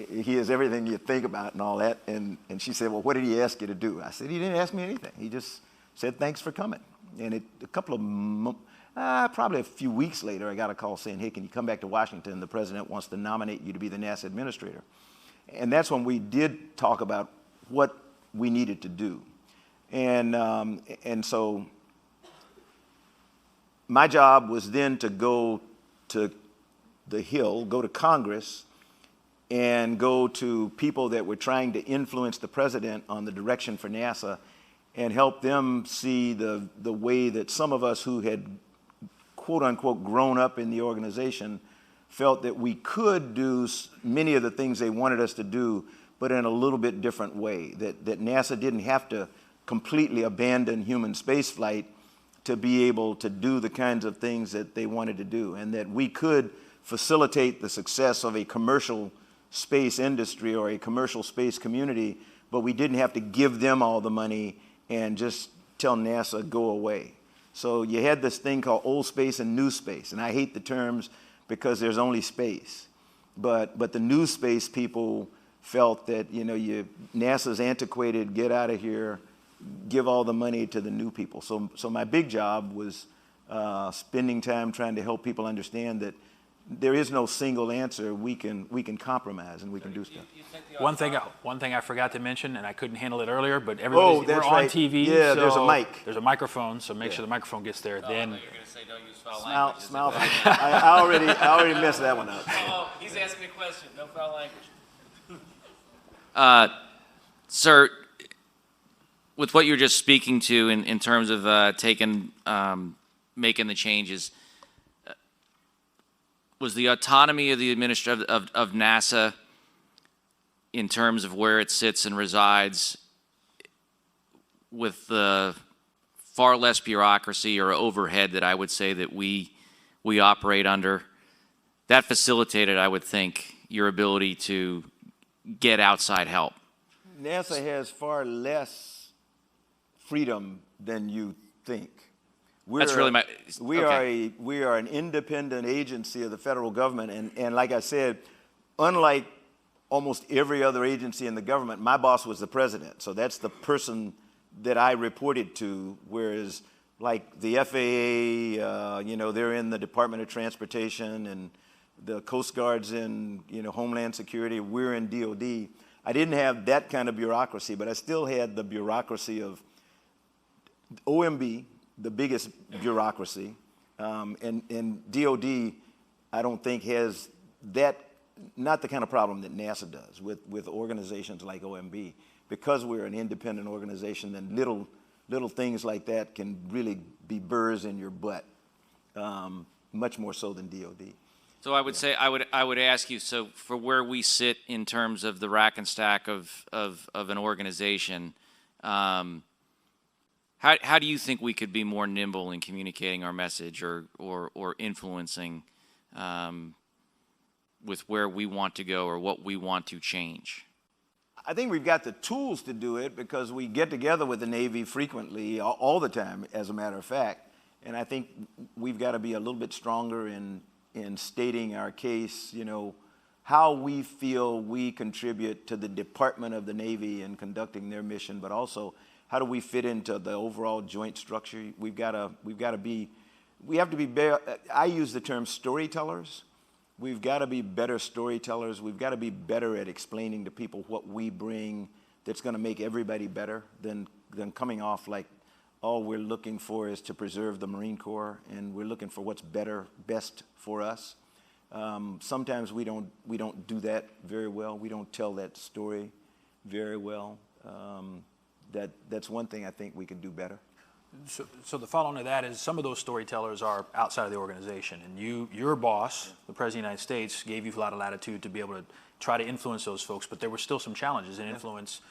He is everything you think about and all that. And she said, well, what did he ask you to do? I said, he didn't ask me anything. He just said, thanks for coming. And probably a few weeks later, I got a call saying, hey, can you come back to Washington? The president wants to nominate you to be the NASA administrator. And that's when we did talk about what we needed to do. And so my job was then to go to the Hill, go to Congress, and go to people that were trying to influence the president on the direction for NASA and help them see the way that some of us who had, quote unquote, grown up in the organization felt that we could do many of the things they wanted us to do, but in a little bit different way, that NASA didn't have to completely abandon human spaceflight to be able to do the kinds of things that they wanted to do, and that we could facilitate the success of a commercial space industry or a commercial space community, but we didn't have to give them all the money and just tell NASA, go away. So you had this thing called old space and new space, and I hate the terms because there's only space. But the new space people felt that, you know, NASA's antiquated, get out of here, give all the money to the new people. So my big job was spending time trying to help people understand that there is no single answer. We can compromise and we can do stuff. One thing I forgot to mention, and I couldn't handle it earlier, but everybody's we're on TV. Yeah, so there's a mic. There's a microphone, so make sure the microphone gets there. Then You're going to say don't use foul language. Smile. I already messed that one up. Oh, he's asking me a question. No foul language. Sir, with what you're just speaking to in terms of making the changes, was the autonomy of the of NASA in terms of where it sits and resides with the far less bureaucracy or overhead that I would say that we operate under, that facilitated, I would think, your ability to get outside help? NASA has far less freedom than you think. That's really my. We are an independent agency of the federal government, and like I said, unlike almost every other agency in the government, my boss was the president, so that's the person that I reported to. Whereas, like the FAA, you know, they're in the Department of Transportation, and the Coast Guard's in, you know, Homeland Security. We're in DOD. I didn't have that kind of bureaucracy, but I still had the bureaucracy of OMB, the biggest bureaucracy, and DOD, I don't think has that, not the kind of problem that NASA does with organizations like OMB. Because we're an independent organization, then little things like that can really be burrs in your butt, much more so than DOD. So I would say, I would ask you, so for where we sit in terms of the rack and stack of an organization, how do you think we could be more nimble in communicating our message or influencing with where we want to go or what we want to change? I think we've got the tools to do it because we get together with the Navy frequently, all the time, as a matter of fact. And I think we've got to be a little bit stronger in stating our case, you know, how we feel we contribute to the Department of the Navy in conducting their mission, but also how do we fit into the overall joint structure? We have to be better. I use the term storytellers. We've got to be better storytellers. We've got to be better at explaining to people what we bring that's going to make everybody better than coming off like all we're looking for is to preserve the Marine Corps and we're looking for what's best for us. Sometimes we don't do that very well. We don't tell that story very well. That's one thing I think we could do better. So the follow-on to that is some of those storytellers are outside of the organization, and your boss, the President of the United States, gave you a lot of latitude to be able to try to influence those folks, but there were still some challenges in influence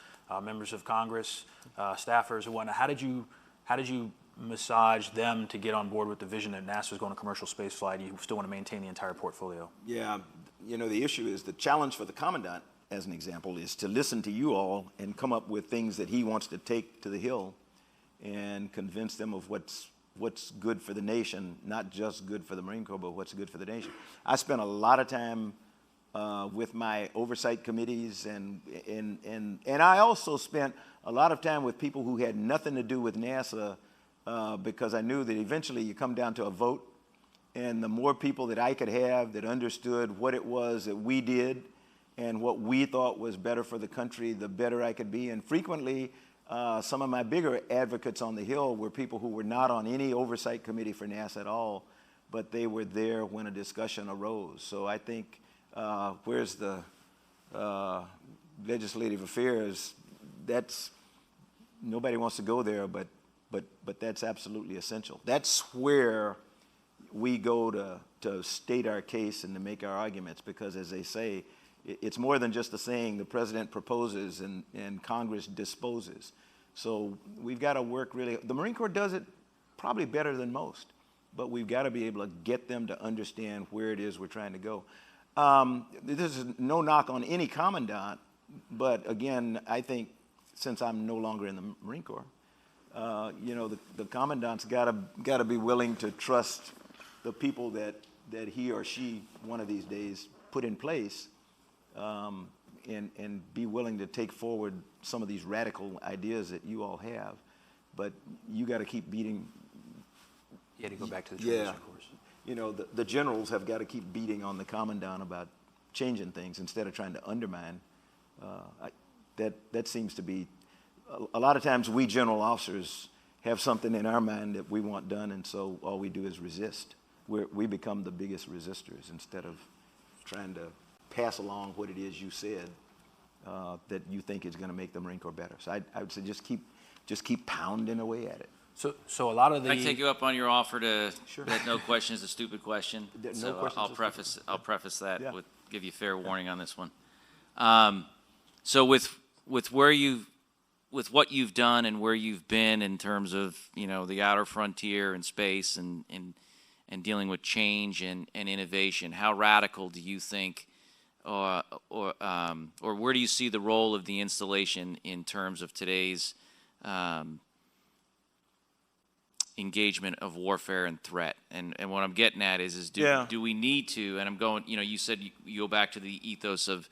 members of Congress, staffers and whatnot. How did you massage them to get on board with the vision that NASA is going to commercial space flight? You still want to maintain the entire portfolio. Yeah, you know, the issue is the challenge for the Commandant, as an example, is to listen to you all and come up with things that he wants to take to the Hill and convince them of what's good for the nation, not just good for the Marine Corps, but what's good for the nation. I spent a lot of time with my oversight committees, and I also spent a lot of time with people who had nothing to do with NASA because I knew that eventually you come down to a vote, and the more people that I could have that understood what it was that we did and what we thought was better for the country, the better I could be. And frequently, some of my bigger advocates on the Hill were people who were not on any oversight committee for NASA at all, but they were there when a discussion arose. So I think where's the legislative affairs, that's, nobody wants to go there, but that's absolutely essential. That's where we go to state our case and to make our arguments, because as they say, it's more than just the saying, the president proposes and Congress disposes. So we've got to work really, the Marine Corps does it probably better than most, but we've got to be able to get them to understand where it is we're trying to go. This is no knock on any commandant, but again, I think since I'm no longer in the Marine Corps, you know, the commandant's got to be willing to trust the people that he or she one of these days put in place, and be willing to take forward some of these radical ideas that you all have. But you got to keep beating. You had to go back to the tradition, of course. You know, the generals have got to keep beating on the commandant about changing things instead of trying to undermine. That seems to be, a lot of times we general officers have something in our mind that we want done, and so all we do is resist. We become the biggest resistors instead of trying to pass along what it is you said that you think is going to make the Marine Corps better. So I would say just keep pounding away at it. So a lot of the. Can I take you up on your offer to Sure. that no question is a stupid question? No So question is a I'll preface that Yeah. with give you fair warning on this one. So with what you've done and where you've been in terms of, you know, the outer frontier and space and dealing with change and innovation, how radical do you think, or where do you see the role of the installation in terms of today's engagement of warfare and threat? And what I'm getting at is do we need to, and I'm going, you know, you said you go back to the ethos of,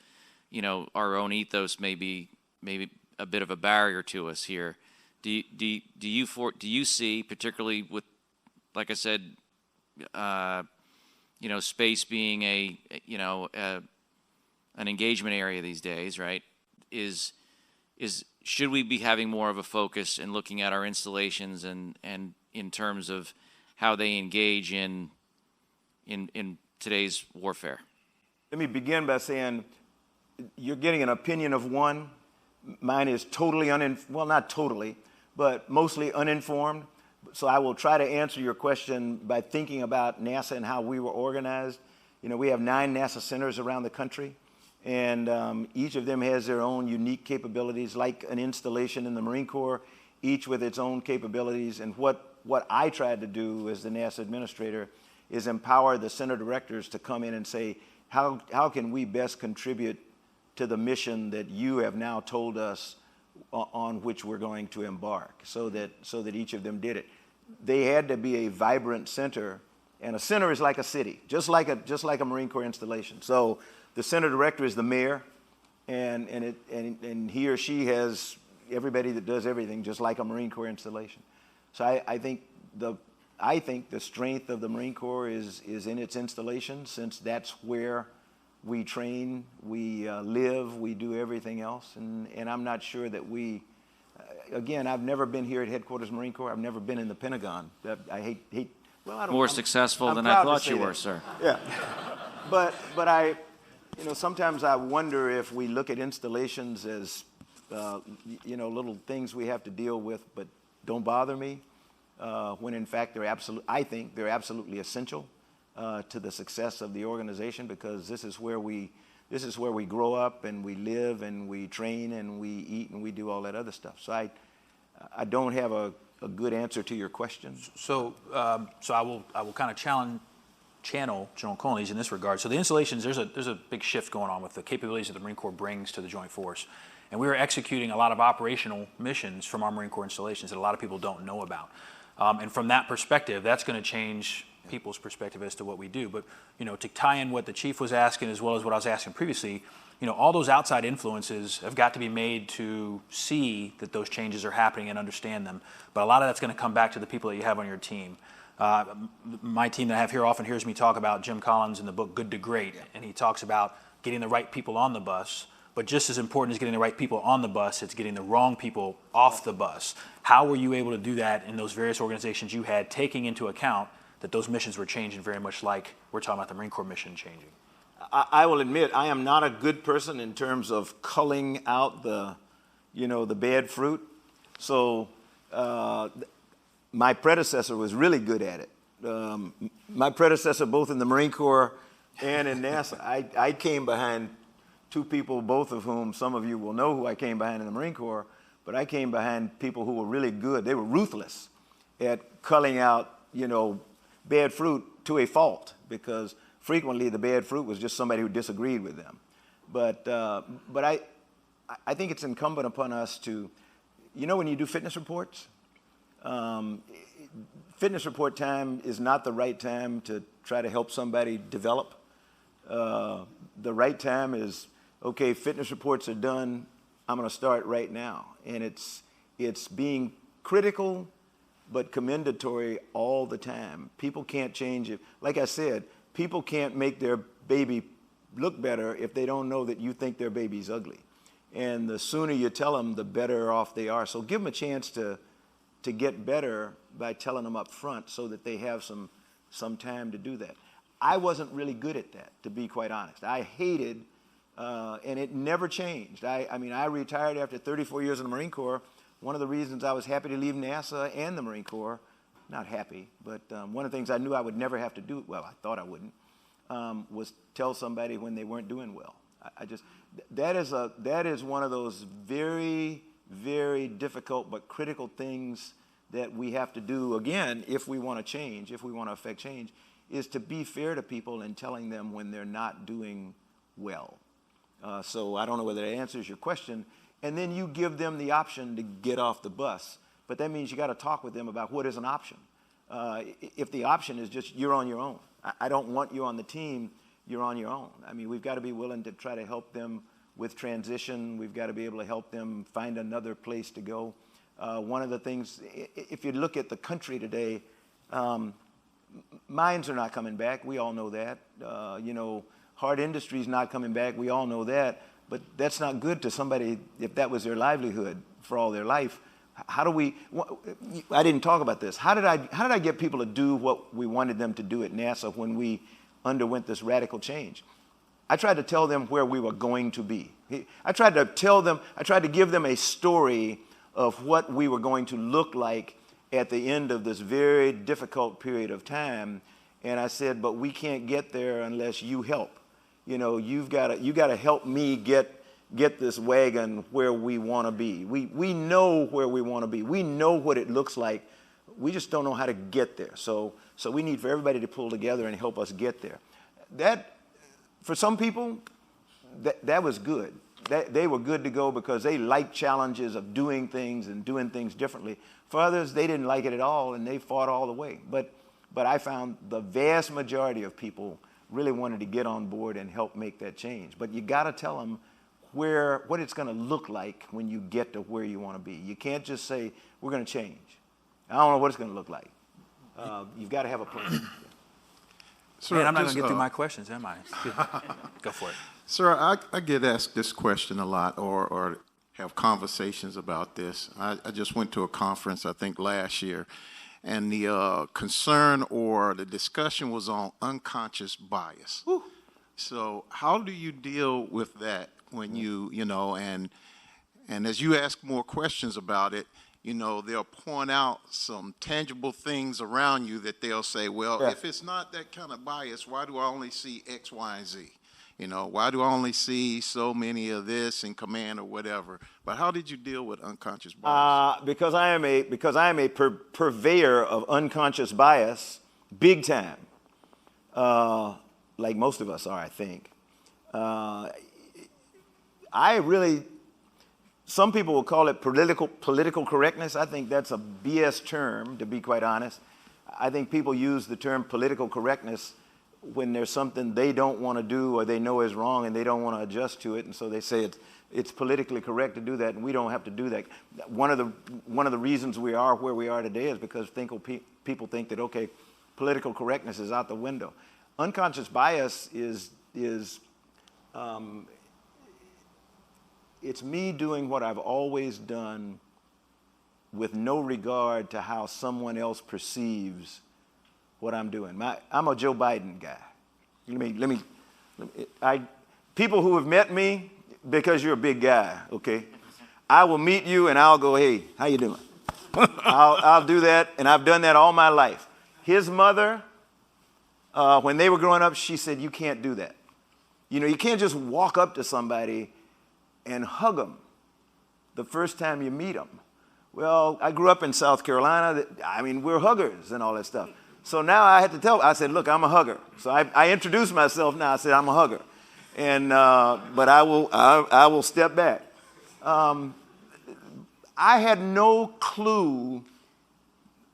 you know, our own ethos may be a bit of a barrier to us here. Do you see, particularly with, like I said, you know, space being an engagement area these days, right? Should we be having more of a focus and looking at our installations and in terms of how they engage in today's warfare? Let me begin by saying you're getting an opinion of one. Mine is totally well, not totally, but mostly uninformed. So I will try to answer your question by thinking about NASA and how we were organized. You know, we have 9 NASA centers around the country, and each of them has their own unique capabilities, like an installation in the Marine Corps, each with its own capabilities. And what I tried to do as the NASA administrator is empower the center directors to come in and say, how can we best contribute to the mission that you have now told us on which we're going to embark, so that each of them did it. They had to be a vibrant center, and a center is like a city, just like a Marine Corps installation. So the center director is the mayor, and he or she has everybody that does everything, just like a Marine Corps installation. So I think the strength of the Marine Corps is in its installation, since that's where we train, we live, we do everything else, and I'm not sure that we, again, I've never been here at Headquarters Marine Corps. I've never been in the Pentagon. I hate well, I don't, More successful I'm than I proud to thought say you that. were, sir. Yeah, but I, you know, sometimes I wonder if we look at installations as, you know, little things we have to deal with, but don't bother me, when in fact I think they're absolutely essential to the success of the organization, because this is where we grow up and we live and we train and we eat and we do all that other stuff. So I don't have a good answer to your question. So I will kind of channel General Colonies in this regard. So the installations, there's a big shift going on with the capabilities that the Marine Corps brings to the Joint Force. And we are executing a lot of operational missions from our Marine Corps installations that a lot of people don't know about. And from that perspective, that's going to change people's perspective as to what we do. But, you know, to tie in what the chief was asking as well as what I was asking previously, you know, all those outside influences have got to be made to see that those changes are happening and understand them. But a lot of that's going to come back to the people that you have on your team. My team that I have here often hears me talk about Jim Collins in the book Good to Great, and he talks about getting the right people on the bus. But just as important as getting the right people on the bus, it's getting the wrong people off the bus. How were you able to do that in those various organizations you had, taking into account that those missions were changing very much like we're talking about the Marine Corps mission changing. I will admit, I am not a good person in terms of culling out the bad fruit. So my predecessor was really good at it. My predecessor, both in the Marine Corps and in NASA, I came behind two people, both of whom some of you will know who I came behind in the Marine Corps, but I came behind people who were really good. They were ruthless at culling out, bad fruit to a fault, because frequently the bad fruit was just somebody who disagreed with them. But I think it's incumbent upon us to, when you do fitness reports, fitness report time is not the right time to try to help somebody develop. The right time is, okay, fitness reports are done, I'm going to start right now. And it's being critical but commendatory all the time. People can't change it. Like I said, people can't make their baby look better if they don't know that you think their baby's ugly. And the sooner you tell them, the better off they are. So give them a chance to get better by telling them up front so that they have some time to do that. I wasn't really good at that, to be quite honest. I hated, and it never changed. I retired after 34 years in the Marine Corps. One of the reasons I was happy to leave NASA and the Marine Corps, not happy, but one of the things I knew I would never have to do, well, I thought I wouldn't, was tell somebody when they weren't doing well. That is one of those very, very difficult but critical things that we have to do, again, if we want to change, if we want to affect change, is to be fair to people and telling them when they're not doing well. So I don't know whether that answers your question. And then you give them the option to get off the bus. But that means you got to talk with them about what is an option. If the option is just you're on your own. I don't want you on the team, you're on your own. We've got to be willing to try to help them with transition. We've got to be able to help them find another place to go. One of the things, if you look at the country today, mines are not coming back. We all know that. Hard industry is not coming back. We all know that. But that's not good to somebody if that was their livelihood for all their life. How do we? I didn't talk about this. How did I get people to do what we wanted them to do at NASA when we underwent this radical change? I tried to tell them where we were going to be. I tried to give them a story of what we were going to look like at the end of this very difficult period of time. And I said, but we can't get there unless you help. You've got to help me get this wagon where we want to be. We know where we want to be. We know what it looks like. We just don't know how to get there. So we need for everybody to pull together and help us get there. That, for some people, that was good. They were good to go because they liked challenges of doing things and doing things differently. For others, they didn't like it at all, and they fought all the way. But I found the vast majority of people really wanted to get on board and help make that change. But you got to tell them what it's going to look like when you get to where you want to be. You can't just say, we're going to change. I don't know what it's going to look like. You've got to have a plan. Sir, man, I'm not going to get through my questions, am I? Go for it. Sir, I get asked this question a lot or have conversations about this. I just went to a conference, I think, last year, and the concern or the discussion was on unconscious bias. Woo. So how do you deal with that when and as you ask more questions about it, they'll point out some tangible things around you that they'll say, well, if it's not that kind of bias, why do I only see X, Y, and Z? Why do I only see so many of this in command or whatever? But how did you deal with unconscious bias? Because I am a purveyor of unconscious bias, big time, like most of us are, I think. Some people will call it political correctness. I think that's a BS term, to be quite honest. I think people use the term political correctness when there's something they don't want to do or they know is wrong and they don't want to adjust to it, and so they say it's politically correct to do that, and we don't have to do that. One of the reasons we are where we are today is because people think that, okay, political correctness is out the window. Unconscious bias is it's me doing what I've always done with no regard to how someone else perceives what I'm doing. I'm a Joe Biden guy. People who have met me, because you're a big guy, okay, I will meet you and I'll go, hey, how you doing? I'll do that, and I've done that all my life. His mother, when they were growing up, she said, you can't do that. You know, you can't just walk up to somebody and hug them the first time you meet them. Well, I grew up in South Carolina. I mean, we're huggers and all that stuff. So now I had to tell, I said, look, I'm a hugger. So I introduced myself now. I said, I'm a hugger. And, but I will step back. I had no clue,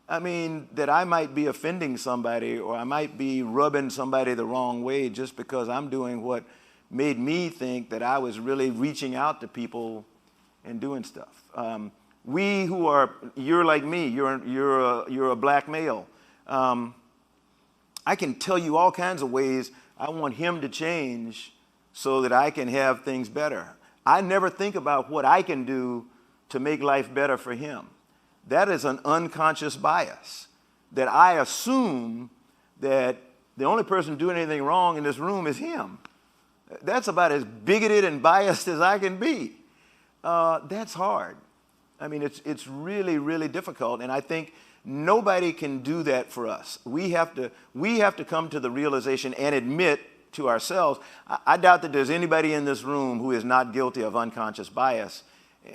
I mean, that I might be offending somebody or I might be rubbing somebody the wrong way just because I'm doing what made me think that I was really reaching out to people and doing stuff. We who are, you're like me, you're a black male. I can tell you all kinds of ways I want him to change so that I can have things better. I never think about what I can do to make life better for him. That is an unconscious bias, that I assume that the only person doing anything wrong in this room is him. That's about as bigoted and biased as I can be. That's hard. I mean, it's really, really difficult, and I think nobody can do that for us. We have to come to the realization and admit to ourselves. I doubt that there's anybody in this room who is not guilty of unconscious bias.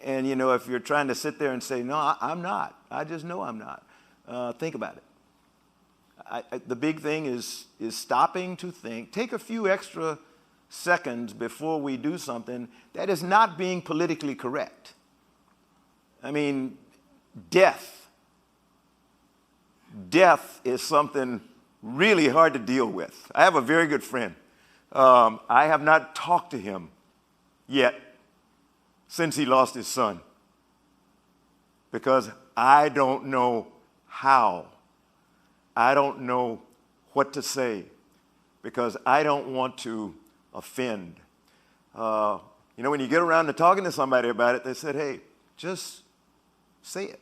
And, you know, if you're trying to sit there and say, no, I'm not. I just know I'm not. Think about it. The big thing is stopping to think. Take a few extra seconds before we do something that is not being politically correct. I mean, death. Death is something really hard to deal with. I have a very good friend. I have not talked to him yet since he lost his son, because I don't know how. I don't know what to say, because I don't want to offend. You know, when you get around to talking to somebody about it, they said, hey, just say it.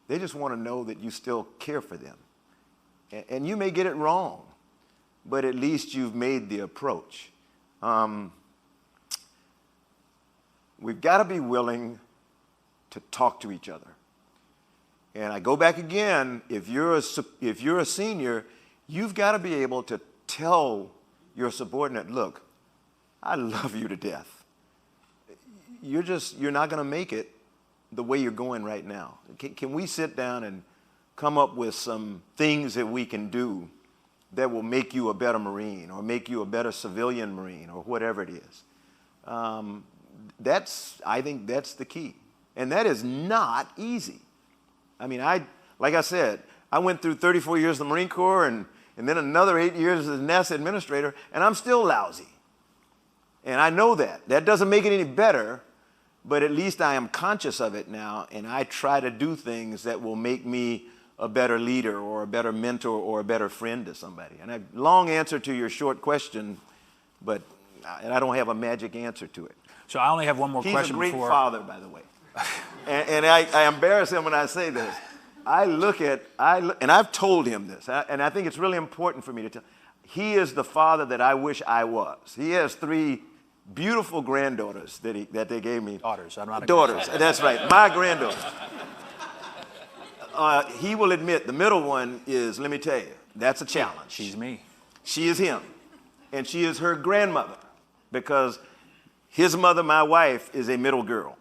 They just want to know that you still care for them. And you may get it wrong, but at least you've made the approach. We've got to be willing to talk to each other. And I go back again, if you're a senior, you've got to be able to tell your subordinate, look, I love you to death. You're not going to make it the way you're going right now. Can we sit down and come up with some things that we can do that will make you a better Marine or make you a better civilian Marine or whatever it is? I think that's the key. And that is not easy. I mean, like I said, I went through 34 years of the Marine Corps and then another 8 years as a NASA administrator, and I'm still lousy. And I know that. That doesn't make it any better, but at least I am conscious of it now, and I try to do things that will make me a better leader or a better mentor or a better friend to somebody. And a long answer to your short question, but I don't have a magic answer to it. So I only have one more question before. He's a great father, by the way. and I embarrass him when I say this. And I've told him this, and I think it's really important for me to tell. He is the father that I wish I was. He has 3 beautiful granddaughters that they gave me. Daughters, I'm not a daughters. That's right, my granddaughters. He will admit the middle one is, let me tell you, that's a challenge. She's me. She is him, and she is her grandmother, because his mother, my wife, is a middle girl,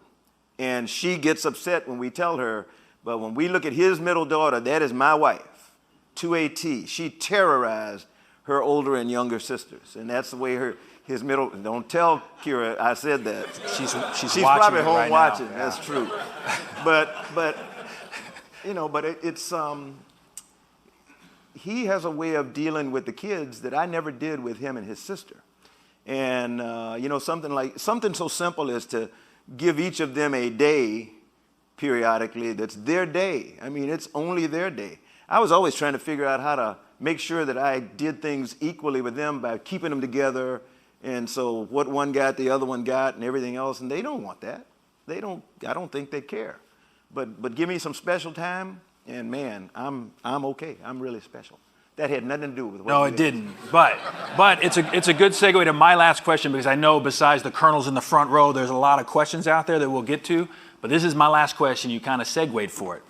and she gets upset when we tell her, but when we look at his middle daughter, that is my wife, to a T. She terrorized her older and younger sisters, and that's the way his middle, don't tell Kira I said that. She's probably home right watching, now. That's true. But you know, but it's, he has a way of dealing with the kids that I never did with him and his sister. And, you know, something so simple as to give each of them a day periodically that's their day. I mean, it's only their day. I was always trying to figure out how to make sure that I did things equally with them by keeping them together. And so what one got, the other one got, and everything else. And they don't want that. I don't think they care. But give me some special time, And man, I'm okay. I'm really special. That had nothing to do with what No, it didn't. But it's a good segue to my last question, because I know besides the colonels in the front row, there's a lot of questions out there that we'll get to. But this is my last question. You kind of segued for it.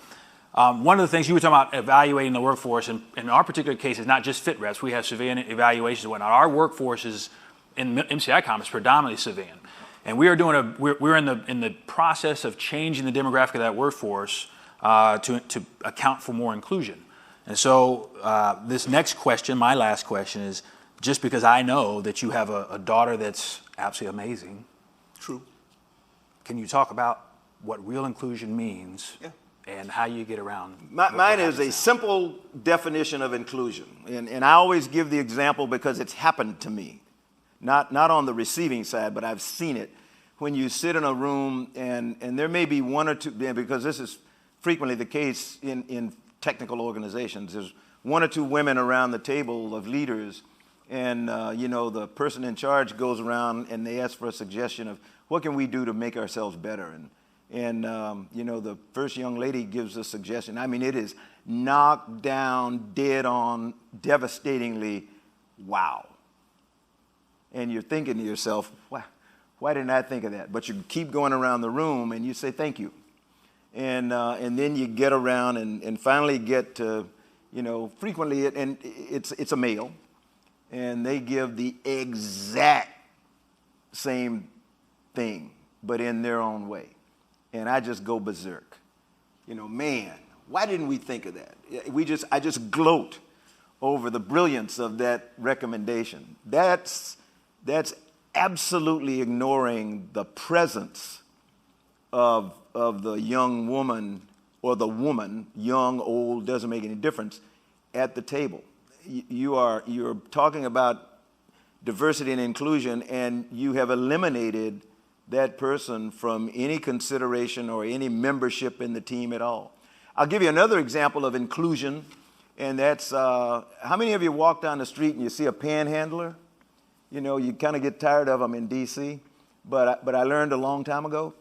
One of the things you were talking about evaluating the workforce, and in our particular case, is not just fit reps. We have civilian evaluations and whatnot. Our workforce is in MCICOM is predominantly civilian, and we are doing we're in the process of changing the demographic of that workforce to account for more inclusion. And so this next question, my last question, is just because I know that you have a daughter that's absolutely amazing. True. Can you talk about what real inclusion means? Yeah. And how you get around? Mine is a simple definition of inclusion. And I always give the example because it's happened to me. Not on the receiving side, but I've seen it. When you sit in a room and there may be one or two, because this is frequently the case in technical organizations, there's one or two women around the table of leaders, and the person in charge goes around and they ask for a suggestion of what can we do to make ourselves better. And the first young lady gives a suggestion. I mean, it is knocked down, dead on, devastatingly, wow. And you're thinking to yourself, why didn't I think of that? But you keep going around the room and you say thank you. And then you get around and finally get to, frequently, and it's a male, and they give the exact same thing, but in their own way. And I just go berserk. Man, why didn't we think of that? I just gloat over the brilliance of that recommendation. That's absolutely ignoring the presence of the young woman, or the woman, young, old, doesn't make any difference, at the table. You're talking about diversity and inclusion, and you have eliminated that person from any consideration or any membership in the team at all. I'll give you another example of inclusion, and that's how many of you walk down the street and you see a panhandler? You kind of get tired of them in D.C., but I learned a long time ago,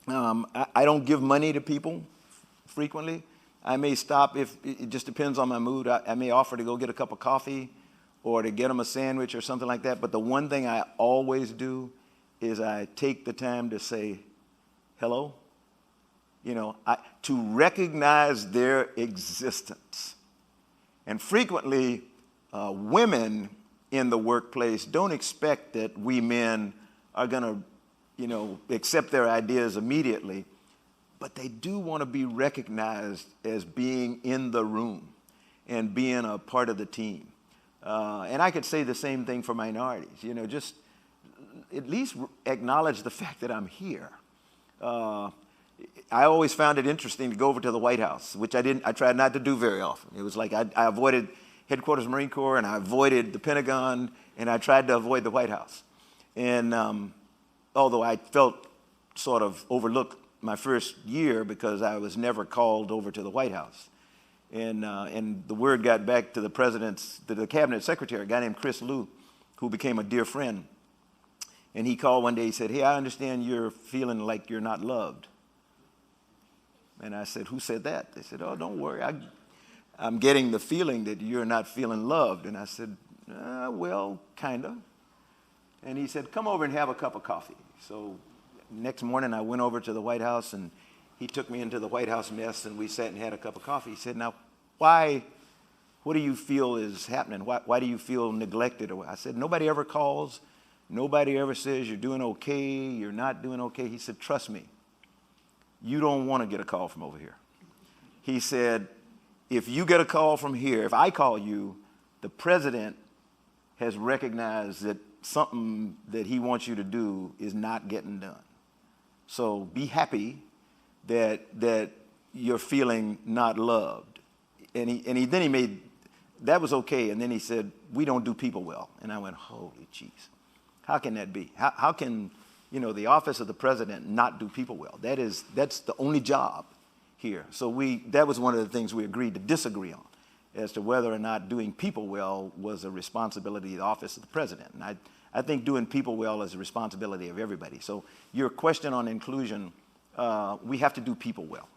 I don't give money to people frequently. I may stop if it just depends on my mood. I may offer to go get a cup of coffee or to get them a sandwich or something like that, but the one thing I always do is I take the time to say hello, to recognize their existence. And frequently, women in the workplace don't expect that we men are going to, accept their ideas immediately, but they do want to be recognized as being in the room and being a part of the team. And I could say the same thing for minorities, just at least acknowledge the fact that I'm here. I always found it interesting to go over to the White House, which I tried not to do very often. It was like I avoided Headquarters Marine Corps, and I avoided the Pentagon, and I tried to avoid the White House. And although I felt sort of overlooked my first year because I was never called over to the White House. And the word got back to the cabinet secretary, a guy named Chris Liu, who became a dear friend. And he called one day, he said, "Hey, I understand you're feeling like you're not loved." And I said, "Who said that?" They said, "Oh, don't worry. I'm getting the feeling that you're not feeling loved." And I said, "Well, kind of." And he said, "Come over and have a cup of coffee." So next morning I went over to the White House, and he took me into the White House mess, and we sat and had a cup of coffee. He said, "Now, what do you feel is happening? Why do you feel neglected?" I said, "Nobody ever calls. Nobody ever says you're doing okay, you're not doing okay." He said, "Trust me, you don't want to get a call from over here." He said, "If you get a call from here, if I call you, the president has recognized that something that he wants you to do is not getting done. So be happy that you're feeling not loved." And then he made, that was okay. And then he said, "We don't do people well." And I went, holy jeez. How can that be? How can, the office of the president not do people well? That's the only job here. So that was one of the things we agreed to disagree on, as to whether or not doing people well was a responsibility of the office of the president. And I think doing people well is a responsibility of everybody. So your question on inclusion, we have to do people well.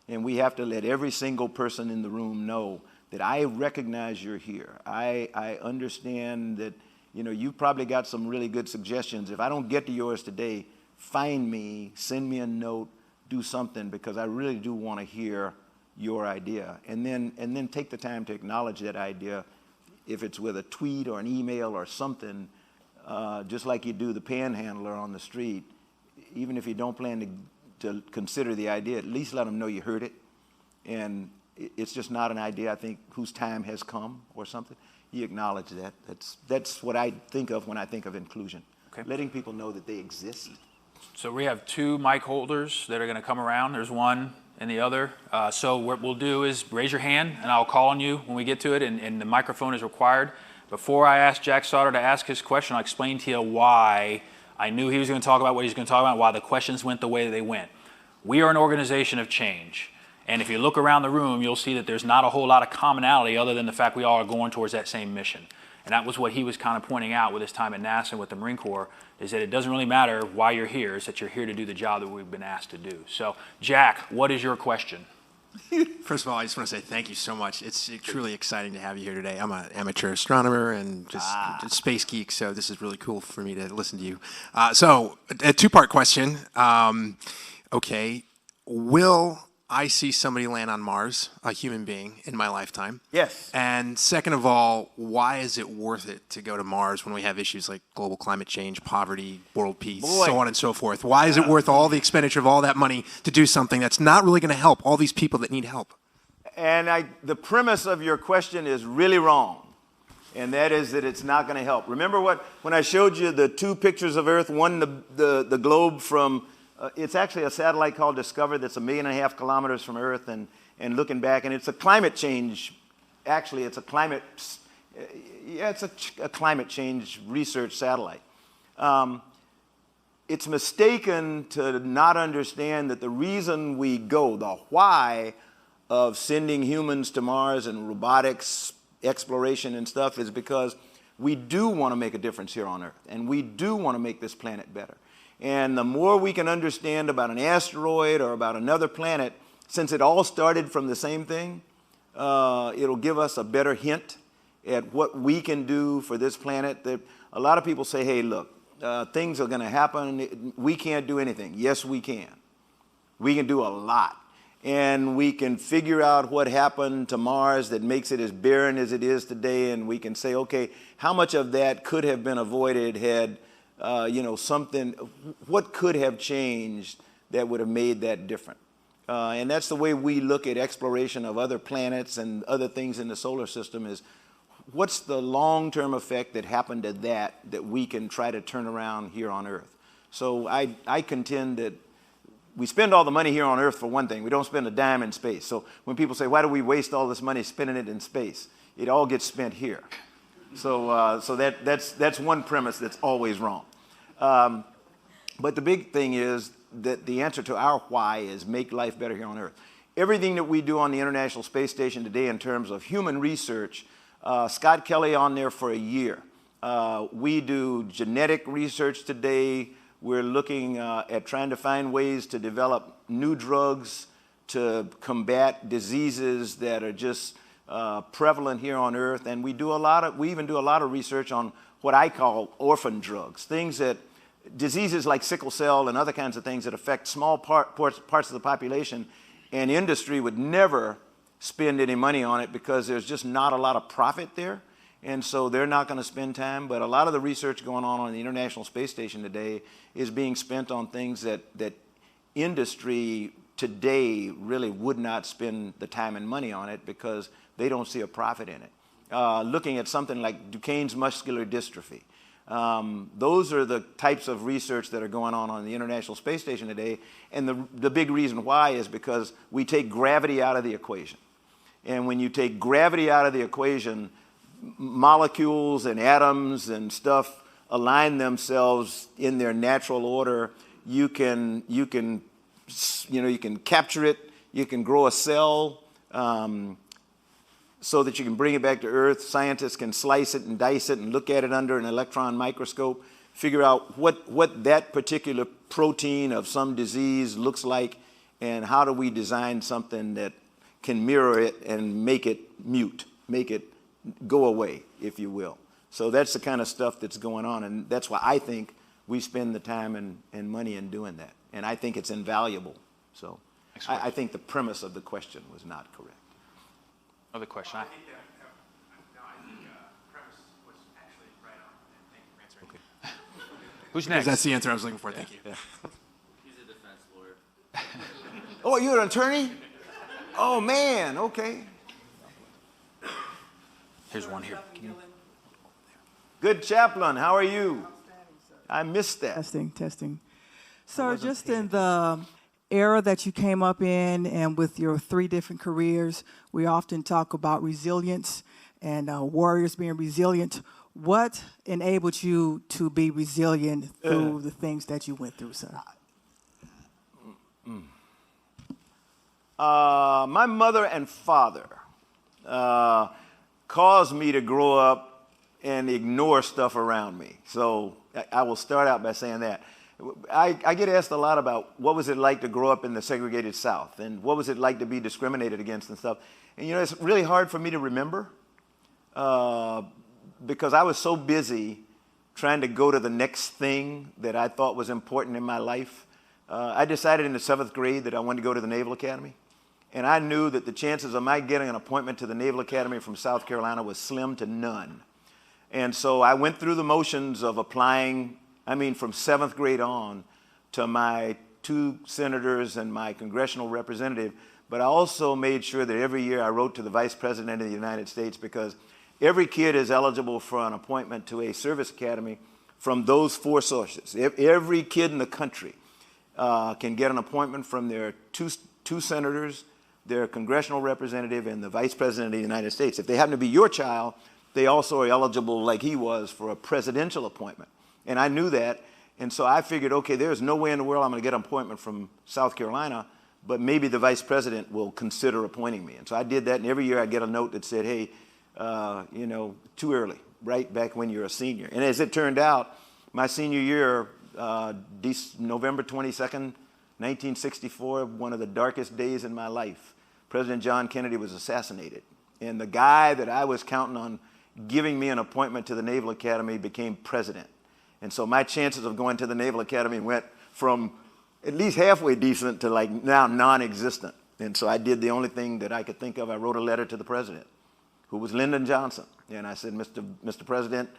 And we have to let every single person in the room know that I recognize you're here. I understand that, you've probably got some really good suggestions. If I don't get to yours today, find me, send me a note, do something, because I really do want to hear your idea. And then take the time to acknowledge that idea, if it's with a tweet or an email or something, just like you do the panhandler on the street. Even if you don't plan to consider the idea, at least let them know you heard it. And it's just not an idea, I think, whose time has come or something. You acknowledge that. That's what I think of when I think of inclusion. Okay. Letting people know that they exist. So we have 2 mic holders that are going to come around. There's one and the other. So what we'll do is raise your hand, and I'll call on you when we get to it, and the microphone is required. Before I ask Jack Sauter to ask his question, I'll explain to you why I knew he was going to talk about what he's going to talk about, why the questions went the way they went. We are an organization of change. And if you look around the room, you'll see that there's not a whole lot of commonality other than the fact we all are going towards that same mission. And that was what he was kind of pointing out with his time at NASA and with the Marine Corps, is that it doesn't really matter why you're here, it's that you're here to do the job that we've been asked to do. So, Jack, what is your question? First of all, I just want to say thank you so much. It's truly exciting to have you here today. I'm an amateur astronomer and just space geek, so this is really cool for me to listen to you. So, a 2-part question. Okay, will I see somebody land on Mars, a human being, in my lifetime? Yes. And second of all, why is it worth it to go to Mars when we have issues like global climate change, poverty, world peace, so on and so forth? Why is it worth all the expenditure of all that money to do something that's not really going to help all these people that need help? And the premise of your question is really wrong, and that is that it's not going to help. Remember when I showed you the 2 pictures of Earth, one the globe from, it's actually a satellite called Discover that's 1.5 million kilometers from Earth, and looking back, and it's a climate change, actually it's a climate, it's a climate change research satellite. It's mistaken to not understand that the reason we go, the why of sending humans to Mars and robotics, exploration and stuff, is because we do want to make a difference here on Earth, and we do want to make this planet better. And the more we can understand about an asteroid or about another planet, since it all started from the same thing, it'll give us a better hint at what we can do for this planet. A lot of people say, hey, look, things are going to happen. We can't do anything. Yes, we can. We can do a lot. And we can figure out what happened to Mars that makes it as barren as it is today, and we can say, okay, how much of that could have been avoided had what could have changed that would have made that different? And that's the way we look at exploration of other planets and other things in the solar system, is what's the long-term effect that happened to that we can try to turn around here on Earth? So I contend that we spend all the money here on Earth for one thing. We don't spend a dime in space. So when people say, why do we waste all this money spending it in space? It all gets spent here. So that's one premise that's always wrong. But the big thing is that the answer to our why is make life better here on Earth. Everything that we do on the International Space Station today in terms of human research, Scott Kelly on there for a year. We do genetic research today. We're looking at trying to find ways to develop new drugs to combat diseases that are just prevalent here on Earth. And we even do a lot of research on what I call orphan drugs, diseases like sickle cell and other kinds of things that affect small parts of the population, and industry would never spend any money on it because there's just not a lot of profit there. And so they're not going to spend time. But a lot of the research going on the International Space Station today is being spent on things that industry today really would not spend the time and money on it because they don't see a profit in it. Looking at something like Duchenne's muscular dystrophy. Those are the types of research that are going on the International Space Station today. And the big reason why is because we take gravity out of the equation. And when you take gravity out of the equation, molecules and atoms and stuff align themselves in their natural order. You can capture it. You can grow a cell so that you can bring it back to Earth. Scientists can slice it and dice it and look at it under an electron microscope, figure out what that particular protein of some disease looks like, and how do we design something that can mirror it and make it mute, make it go away, if you will. So that's the kind of stuff that's going on, and that's why I think we spend the time and money in doing that, and I think it's invaluable. So I think the premise of the question was not correct. Another question. I think premise was actually right on. Thank you for answering. Okay. Who's next? That's the answer I was looking for. Thank you. Yeah. He's a defense lawyer. Oh, you're an attorney? Oh, man, okay. Here's one here. Good chaplain, how are you? I missed that. Testing. Sir, just in the era that you came up in and with your 3 different careers, we often talk about resilience and warriors being resilient. What enabled you to be resilient through the things that you went through, sir? My mother and father caused me to grow up and ignore stuff around me. So I will start out by saying that. I get asked a lot about what was it like to grow up in the segregated South and what was it like to be discriminated against and stuff. And you know, it's really hard for me to remember because I was so busy trying to go to the next thing that I thought was important in my life. I decided in the 7th grade that I wanted to go to the Naval Academy. And I knew that the chances of my getting an appointment to the Naval Academy from South Carolina was slim to none. And so I went through the motions of applying, from 7th grade on, to my 2 senators and my congressional representative. But I also made sure that every year I wrote to the Vice President of the United States because every kid is eligible for an appointment to a service academy from those 4 sources. Every kid in the country can get an appointment from their two senators, their congressional representative, and the Vice President of the United States. If they happen to be your child, they also are eligible, like he was, for a presidential appointment. And I knew that, and so I figured, okay, there's no way in the world I'm going to get an appointment from South Carolina, but maybe the Vice President will consider appointing me. And so I did that, and every year I get a note that said, hey, too early, right back when you're a senior. And as it turned out, my senior year, November 22nd, 1964, one of the darkest days in my life, President John Kennedy was assassinated. And the guy that I was counting on giving me an appointment to the Naval Academy became president. And so my chances of going to the Naval Academy went from at least halfway decent to like now non-existent. And so I did the only thing that I could think of. I wrote a letter to the president, who was Lyndon Johnson. And I said, Mr. President,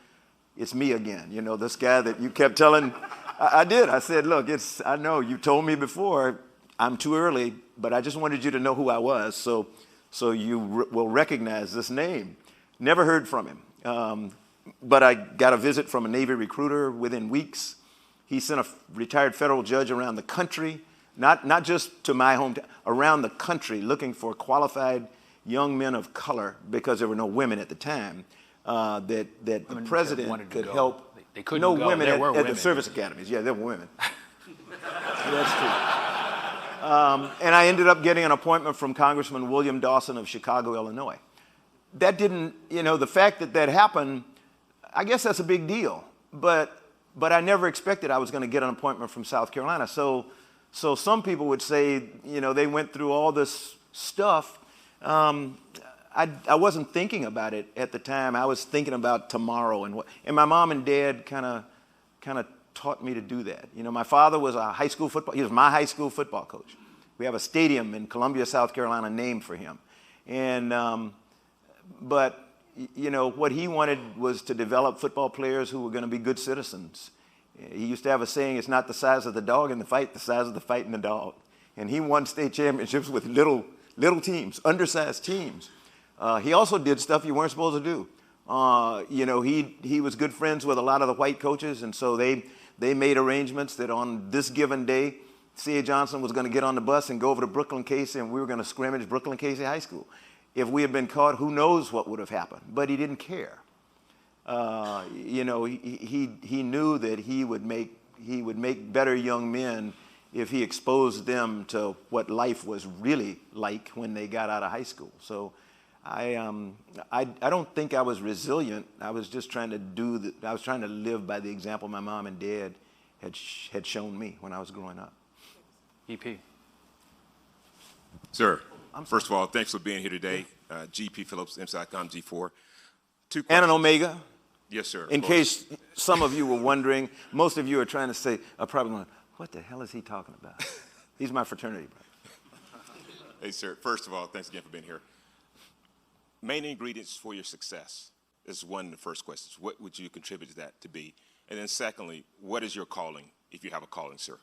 it's me again. You know, this guy that you kept telling. I did. I said, look, I know you told me before I'm too early, but I just wanted you to know who I was so you will recognize this name. Never heard from him. But I got a visit from a Navy recruiter within weeks. He sent a retired federal judge around the country, not just to my hometown, around the country looking for qualified young men of color, because there were no women at the time, that the president could help. They couldn't no go. women There at were women. the service academies. Yeah, there were women. That's true. And I ended up getting an appointment from Congressman William Dawson of Chicago, Illinois. That didn't, the fact that happened, I guess that's a big deal. But I never expected I was going to get an appointment from South Carolina. So some people would say, they went through all this stuff. I wasn't thinking about it at the time. I was thinking about tomorrow and my mom and dad kind of taught me to do that. My father was he was my high school football coach. We have a stadium in Columbia, South Carolina named for him. And, but what he wanted was to develop football players who were going to be good citizens. He used to have a saying, it's not the size of the dog in the fight, the size of the fight in the dog. And he won state championships with little teams, undersized teams. He also did stuff you weren't supposed to do. He was good friends with a lot of the white coaches, and so they made arrangements that on this given day, C.A. Johnson was going to get on the bus and go over to Brooklyn Casey, and we were going to scrimmage Brooklyn Casey High School. If we had been caught, who knows what would have happened? But he didn't care. He knew that he would make better young men if he exposed them to what life was really like when they got out of high school. So I don't think I was resilient. I was just trying to I was trying to live by the example my mom and dad had shown me when I was growing up. EP. Sir, first of all, thanks for being here today. GP Phillips, MCICOM G4. And an Omega. Yes, sir. In case some of you were wondering, most of you are trying to say, are probably going, what the hell is he talking about? He's my fraternity brother. Hey, sir, first of all, thanks again for being here. Main ingredients for your success is one of the first questions. What would you contribute to that to be? And then secondly, what is your calling, if you have a calling, sir?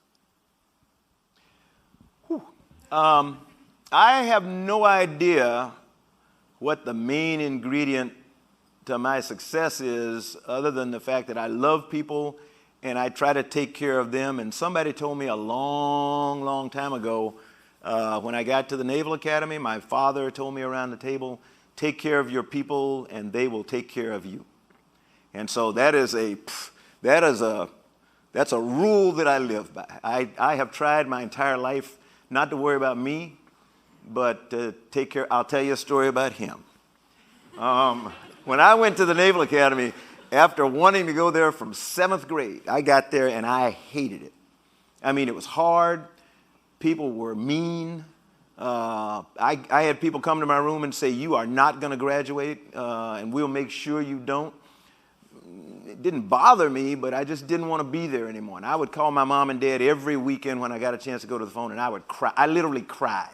I have no idea what the main ingredient to my success is, other than the fact that I love people and I try to take care of them. And somebody told me a long, long time ago, when I got to the Naval Academy, my father told me around the table, take care of your people and they will take care of you. And so that's a rule that I live by. I have tried my entire life not to worry about me, but to take care. I'll tell you a story about him. When I went to the Naval Academy, after wanting to go there from 7th grade, I got there and I hated it. I mean, it was hard. People were mean. I had people come to my room and say, you are not going to graduate, and we'll make sure you don't. It didn't bother me, but I just didn't want to be there anymore. And I would call my mom and dad every weekend when I got a chance to go to the phone, and I would cry. I literally cried.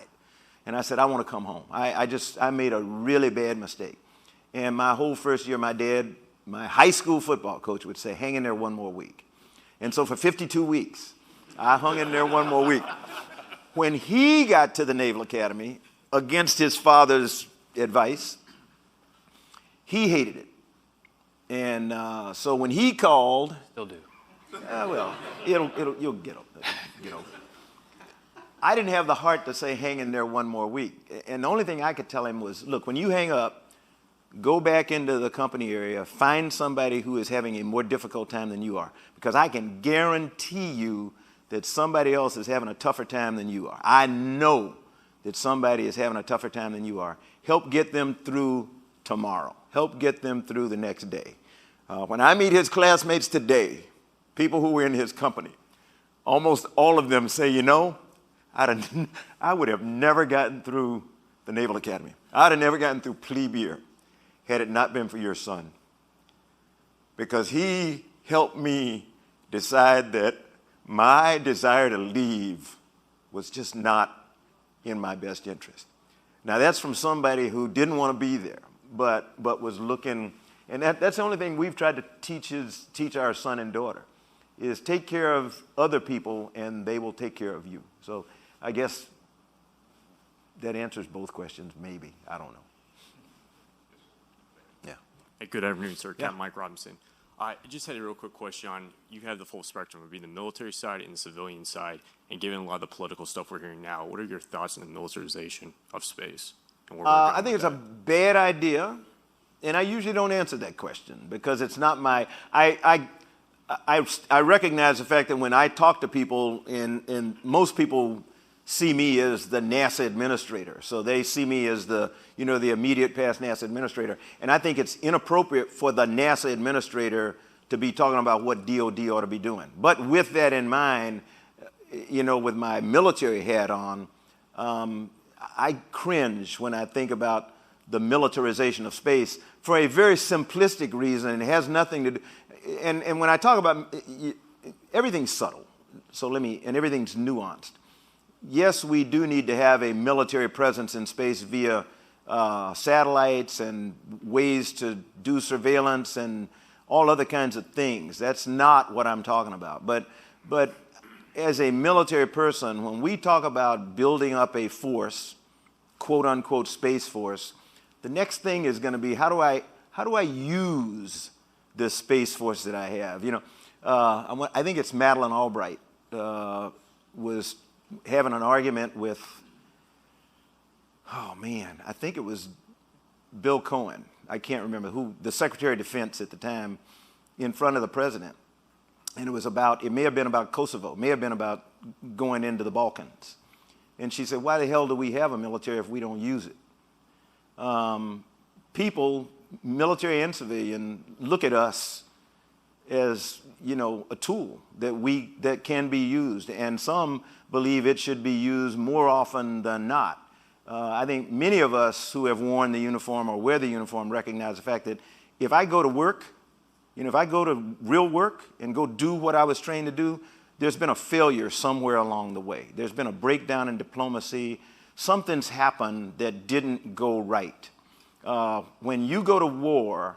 And I said, I want to come home. I made a really bad mistake. And my whole first year, my dad, my high school football coach, would say, hang in there one more week. And so for 52 weeks, I hung in there one more week. When he got to the Naval Academy, against his father's advice, he hated it. And so when he called, Still do. Well, you'll get over. I didn't have the heart to say hang in there one more week. And the only thing I could tell him was, look, when you hang up, go back into the company area, find somebody who is having a more difficult time than you are. Because I can guarantee you that somebody else is having a tougher time than you are. I know that somebody is having a tougher time than you are. Help get them through tomorrow. Help get them through the next day. When I meet his classmates today, people who were in his company, almost all of them say, you know, I would have never gotten through the Naval Academy. I'd have never gotten through plebe year had it not been for your son. Because he helped me decide that my desire to leave was just not in my best interest. Now that's from somebody who didn't want to be there, but was looking, and that's the only thing we've tried to teach our son and daughter, is take care of other people and they will take care of you. So I guess that answers both questions, maybe. I don't know. Yeah. Hey, good afternoon, sir. Yeah. Captain Mike Robinson. I just had a real quick question on, you have the full spectrum of being the military side and the civilian side, and given a lot of the political stuff we're hearing now, what are your thoughts on the militarization of space? And where we're going I think with it's a bad idea, and I usually don't answer that question because it's not my, I recognize the fact that when I talk to people, and most people see me as the NASA administrator. So they see me as the immediate past NASA administrator. And I think it's inappropriate for the NASA administrator to be talking about what DOD ought to be doing. But with that in mind, with my military hat on, I cringe when I think about the militarization of space for a very simplistic reason. And it has nothing to do, and when I talk about, everything's subtle. And everything's nuanced. Yes, we do need to have a military presence in space via satellites and ways to do surveillance and all other kinds of things. That's not what I'm talking about. But as a military person, when we talk about building up a force, quote unquote space force, the next thing is going to be how do I use this space force that I have? I think it's Madeleine Albright was having an argument with, I think it was Bill Cohen. I can't remember who, the Secretary of Defense at the time, in front of the president. And it may have been about Kosovo, may have been about going into the Balkans. And she said, why the hell do we have a military if we don't use it? People, military and civilian, look at us as, a tool that can be used. And some believe it should be used more often than not. I think many of us who have worn the uniform or wear the uniform recognize the fact that if I go to work, if I go to real work and go do what I was trained to do, there's been a failure somewhere along the way. There's been a breakdown in diplomacy. Something's happened that didn't go right. When you go to war,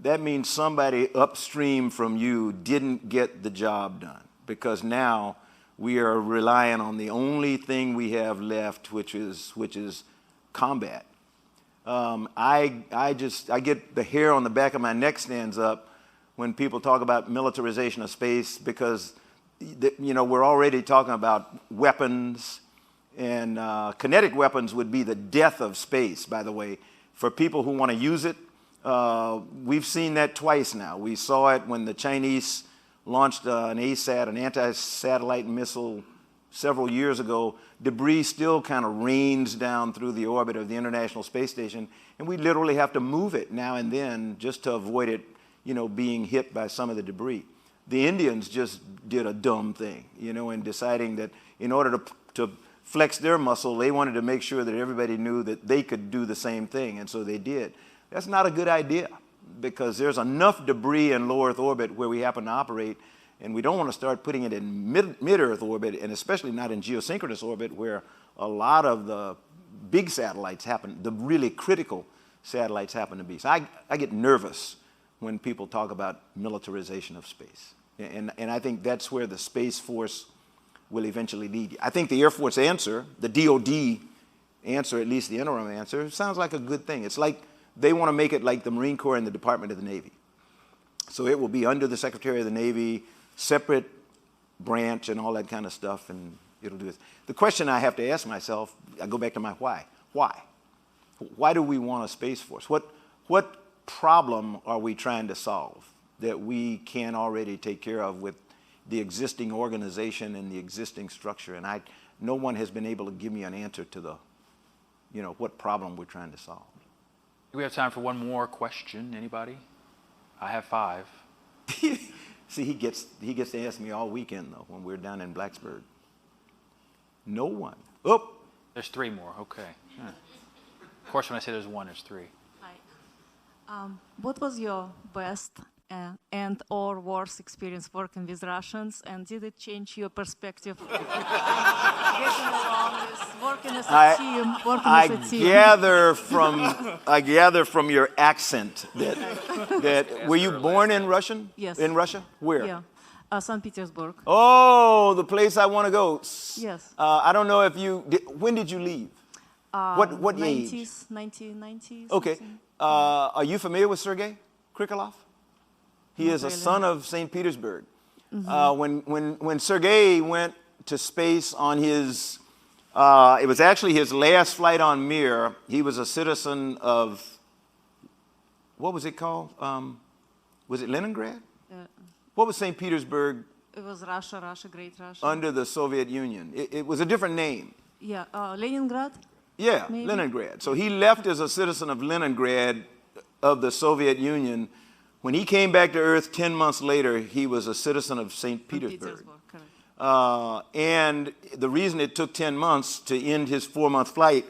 that means somebody upstream from you didn't get the job done, because now we are relying on the only thing we have left, which is combat. I get the hair on the back of my neck stands up when people talk about militarization of space, because we're already talking about weapons, and kinetic weapons would be the death of space, by the way, for people who want to use it. We've seen that twice now. We saw it when the Chinese launched an ASAT, an anti-satellite missile, several years ago. Debris still kind of rains down through the orbit of the International Space Station, and we literally have to move it now and then just to avoid it, being hit by some of the debris. The Indians just did a dumb thing, in deciding that in order to flex their muscle, they wanted to make sure that everybody knew that they could do the same thing, and so they did. That's not a good idea, because there's enough debris in low Earth orbit where we happen to operate, and we don't want to start putting it in mid-Earth orbit, and especially not in geosynchronous orbit, where a lot of the big satellites happen, the really critical satellites happen to be. So I get nervous when people talk about militarization of space. And I think that's where the Space Force will eventually lead you. I think the Air Force answer, the DOD answer, at least the interim answer, sounds like a good thing. It's like they want to make it like the Marine Corps and the Department of the Navy. So it will be under the Secretary of the Navy, separate branch and all that kind of stuff, and it'll do this. The question I have to ask myself, I go back to my why. Why? Why do we want a Space Force? What problem are we trying to solve that we can already take care of with the existing organization and the existing structure? And no one has been able to give me an answer to the, what problem we're trying to solve. Do we have time for one more question? Anybody? I have 5. See, he gets to ask me all weekend, though, when we're down in Blacksburg. No one. Oh! There's 3 more, okay. Yeah. Of course, when I say there's 1, there's 3. Hi. What was your best and or worst experience working with Russians, and did it change your perspective getting along with working as a team? I gather from your accent that were you born in Russian? Yes. In Russia? Where? Yeah, St. Petersburg. Oh, the place I want to go. Yes. I don't know if you when did you leave? What 90s, age? 1990s. Okay. Are you familiar with Sergei Krikalev? He is a son of St. Petersburg. Mm-hmm. When Sergei went to space on his, it was actually his last flight on Mir, he was a citizen of, what was it called? Was it Leningrad? What was St. Petersburg? It was Russia, Great Russia. Under the Soviet Union. It was a different name. Yeah, Leningrad? Yeah, maybe? Leningrad. So he left as a citizen of Leningrad of the Soviet Union. When he came back to Earth 10 months later, he was a citizen of St. Petersburg. And the reason it took 10 months to end his 4-month flight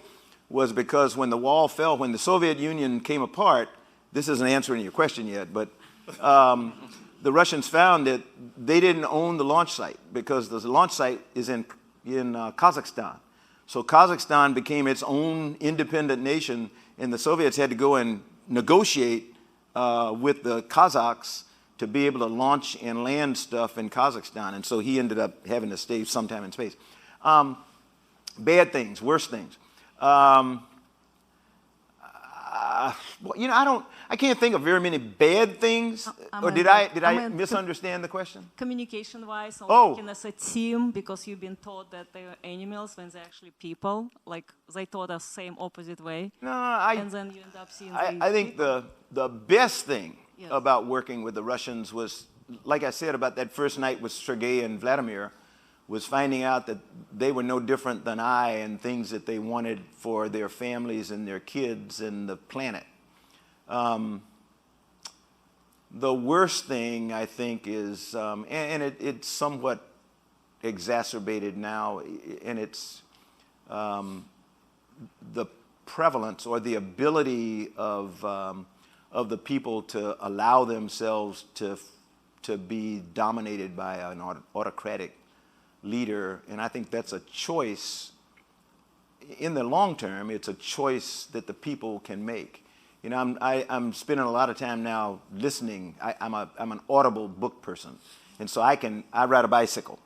was because when the wall fell, when the Soviet Union came apart, this isn't answering your question yet, but the Russians found that they didn't own the launch site because the launch site is in Kazakhstan. So Kazakhstan became its own independent nation, and the Soviets had to go and negotiate with the Kazakhs to be able to launch and land stuff in Kazakhstan. And so he ended up having to stay sometime in space. Bad things, worse things. I can't think of very many bad things. Or did I misunderstand the question? Communication-wise, Oh. working as a team, because you've been taught that they are animals when they're actually people. Like they taught us same opposite way. No, and then you end up seeing. I think the best thing about working with the Russians was, like I said about that first night with Sergei and Vladimir, was finding out that they were no different than I and things that they wanted for their families and their kids and the planet. The worst thing, I think, is, and it's somewhat exacerbated now, and it's the prevalence or the ability of the people to allow themselves to be dominated by an autocratic leader. And I think that's a choice. In the long term, it's a choice that the people can make. You know, I'm spending a lot of time now listening. I'm an audible book person, and so I ride a bicycle,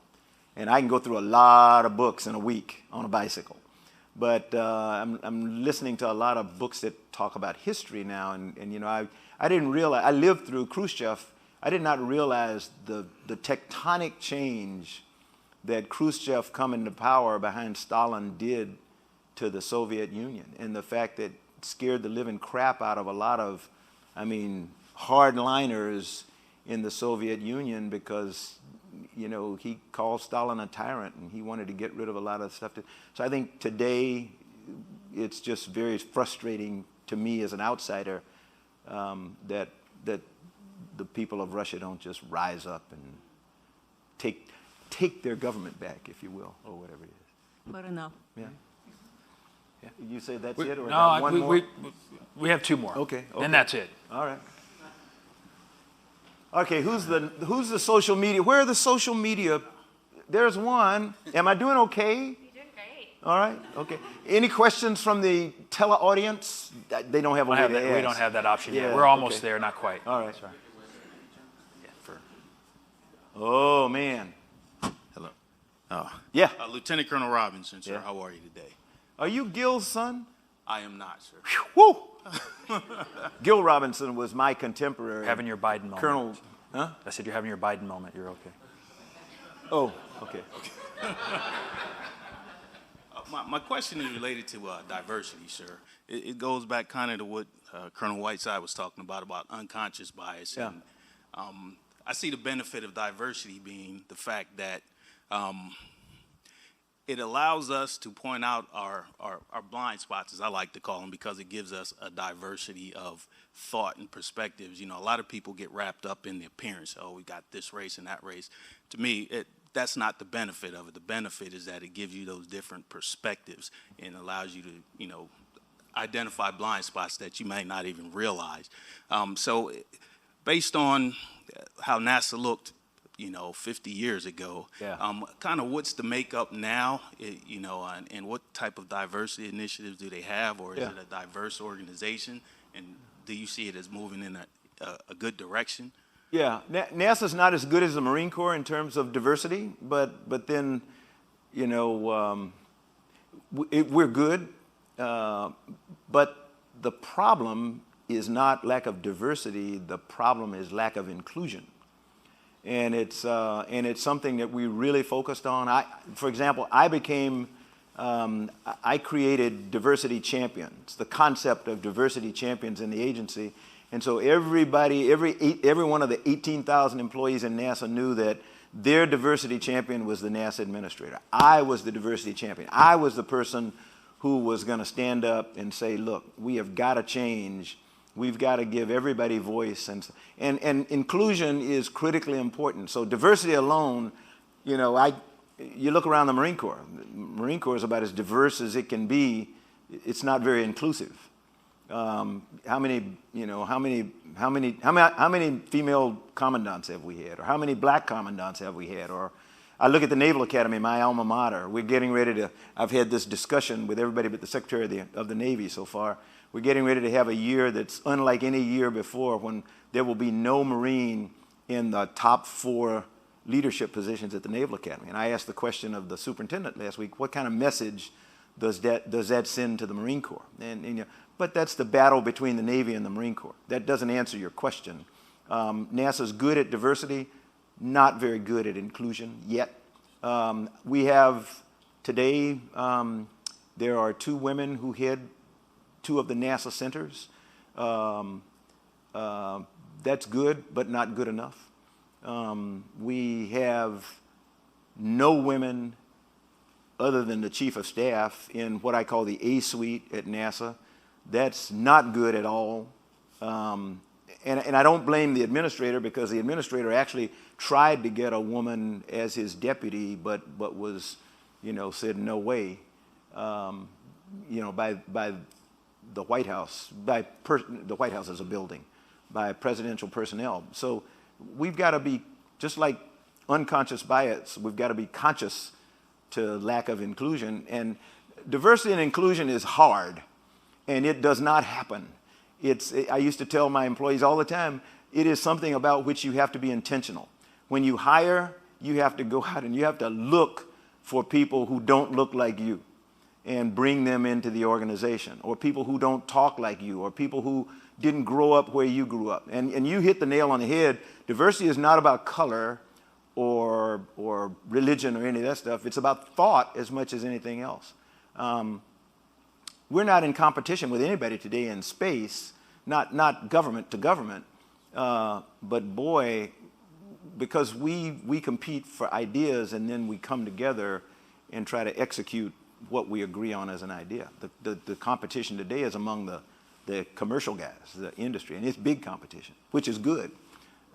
and I can go through a lot of books in a week on a bicycle. But I'm listening to a lot of books that talk about history now, and you know, I didn't realize, I lived through Khrushchev. I did not realize the tectonic change that Khrushchev coming to power behind Stalin did to the Soviet Union, and the fact that it scared the living crap out of a lot of, I mean, hardliners in the Soviet Union, because, you know, he called Stalin a tyrant and he wanted to get rid of a lot of stuff. So I think today it's just very frustrating to me as an outsider that the people of Russia don't just rise up and take their government back, if you will, or whatever it is. Fair enough. Yeah. Yeah. You say that's it, or no, one more? We have two more. Okay. And that's it. All right. Okay, who's the social media? Where are the social media? There's one. Am I doing okay? You're doing great. All right. Okay. Any questions from the teleaudience? They don't have a way to ask. We don't have that option yet. Yeah, We're almost okay. there, not quite. All right. Sorry. Oh man. Hello. Yeah. Lieutenant Colonel Robinson, sir. Yeah. How are you today? Are you Gil's son? I am not, sir. Woo! Gil Robinson was my contemporary. Having your Biden moment. Colonel. Huh? I said you're having your Biden moment. You're okay. Oh, okay. My question is related to diversity, sir. It goes back kind of to what Colonel Whiteside was talking about unconscious bias. Yeah. And, I see the benefit of diversity being the fact that it allows us to point out our blind spots, as I like to call them, because it gives us a diversity of thought and perspectives. You know, a lot of people get wrapped up in the appearance. Oh, we got this race and that race. To me, that's not the benefit of it. The benefit is that it gives you those different perspectives and allows you to, you know, identify blind spots that you may not even realize. So based on how NASA looked, you know, 50 years ago, kind of what's the makeup now, you know, and what type of diversity initiatives do they have, or is it a diverse organization, and do you see it as moving in a good direction? Yeah, NASA's not as good as the Marine Corps in terms of diversity, but then, you know, we're good, but the problem is not lack of diversity. The problem is lack of inclusion, and it's something that we really focused on. For example, I created diversity champions, the concept of diversity champions in the agency. And so every one of the 18,000 employees in NASA knew that their diversity champion was the NASA administrator. I was the diversity champion. I was the person who was going to stand up and say, look, we have got to change. We've got to give everybody voice. And inclusion is critically important. So diversity alone, you know, you look around the Marine Corps. The Marine Corps is about as diverse as it can be. It's not very inclusive. How many female commandants have we had, or how many black commandants have we had? Or I look at the Naval Academy, my alma mater. We're getting ready to. I've had this discussion with everybody but the Secretary of the Navy so far. We're getting ready to have a year that's unlike any year before, when there will be no Marine in the top 4 leadership positions at the Naval Academy. And I asked the question of the superintendent last week: what kind of message does that send to the Marine Corps? And you know, but that's the battle between the Navy and the Marine Corps. That doesn't answer your question. NASA's good at diversity, not very good at inclusion yet. We have today, there are 2 women who head 2 of the NASA centers. That's good, but not good enough. We have no women other than the Chief of Staff in what I call the A suite at NASA. That's not good at all. And I don't blame the administrator, because the administrator actually tried to get a woman as his deputy, but was, you know, said no way. by the White House, the White House as a building, by presidential personnel. So we've got to be, just like unconscious bias, we've got to be conscious to lack of inclusion. And diversity and inclusion is hard, and it does not happen. I used to tell my employees all the time, it is something about which you have to be intentional. When you hire, you have to go out and you have to look for people who don't look like you and bring them into the organization, or people who don't talk like you, or people who didn't grow up where you grew up. And you hit the nail on the head. Diversity is not about color or religion or any of that stuff. It's about thought as much as anything else. We're not in competition with anybody today in space, not government to government, but boy, because we compete for ideas and then we come together and try to execute what we agree on as an idea. The competition today is among the commercial guys, the industry, and it's big competition, which is good.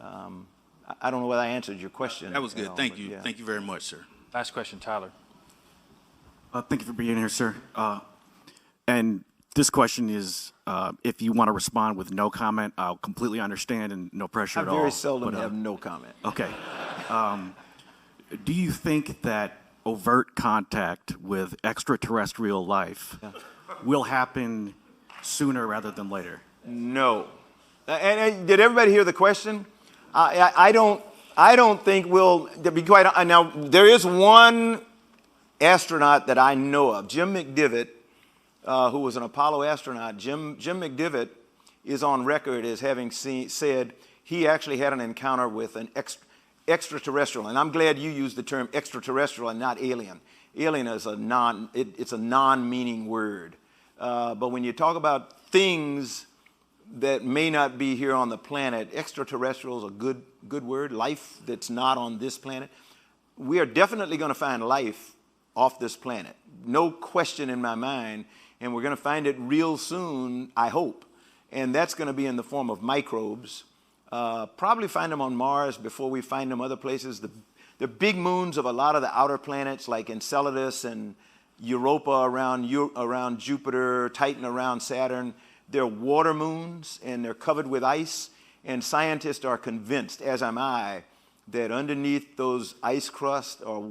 I don't know whether I answered your question. That was good. Thank you. Yeah. Thank you very much, sir. Last question, Tyler. Thank you for being here, sir. And this question is, if you want to respond with no comment, I'll completely understand and no pressure at all. I very seldom have no comment. Okay. Do you think that overt contact with extraterrestrial life will happen sooner rather than later? No. And did everybody hear the question? I don't think we'll, to be quite, now there is one astronaut that I know of, Jim McDivitt, who was an Apollo astronaut. Jim McDivitt is on record as having said he actually had an encounter with an extraterrestrial, and I'm glad you used the term extraterrestrial and not alien. Alien is it's a non-meaning word. But when you talk about things that may not be here on the planet, extraterrestrial is a good word, life that's not on this planet. We are definitely going to find life off this planet. No question in my mind, and we're going to find it real soon, I hope. And that's going to be in the form of microbes. Probably find them on Mars before we find them other places. The big moons of a lot of the outer planets like Enceladus and Europa around Jupiter, Titan around Saturn, they're water moons and they're covered with ice. And scientists are convinced, as am I, that underneath those ice crusts are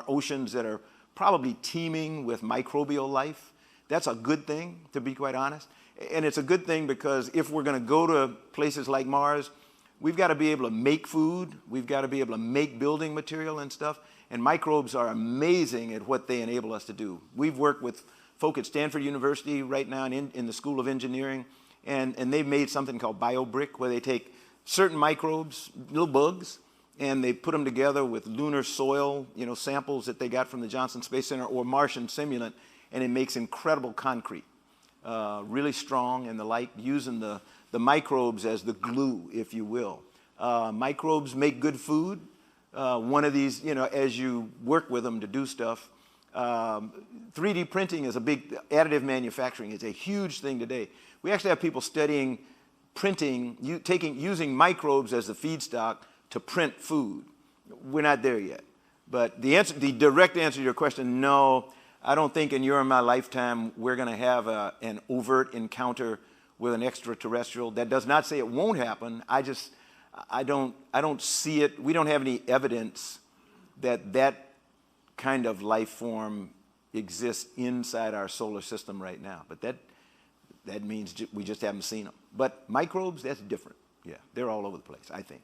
oceans that are probably teeming with microbial life. That's a good thing, to be quite honest. And it's a good thing because if we're going to go to places like Mars, we've got to be able to make food. We've got to be able to make building material and stuff. And microbes are amazing at what they enable us to do. We've worked with folk at Stanford University right now in the School of Engineering, and they've made something called BioBrick, where they take certain microbes, little bugs, and they put them together with lunar soil, samples that they got from the Johnson Space Center or Martian simulant, and it makes incredible concrete. Really strong and the like, using the microbes as the glue, if you will. Microbes make good food. One of these, as you work with them to do stuff, 3D printing is a big, additive manufacturing is a huge thing today. We actually have people studying printing, using microbes as the feedstock to print food. We're not there yet. But the direct answer to your question, no, I don't think in your and my lifetime we're going to have an overt encounter with an extraterrestrial. That does not say it won't happen. I don't see it. We don't have any evidence that kind of life form exists inside our solar system right now. But that means we just haven't seen them. But microbes, that's different. Yeah, they're all over the place, I think.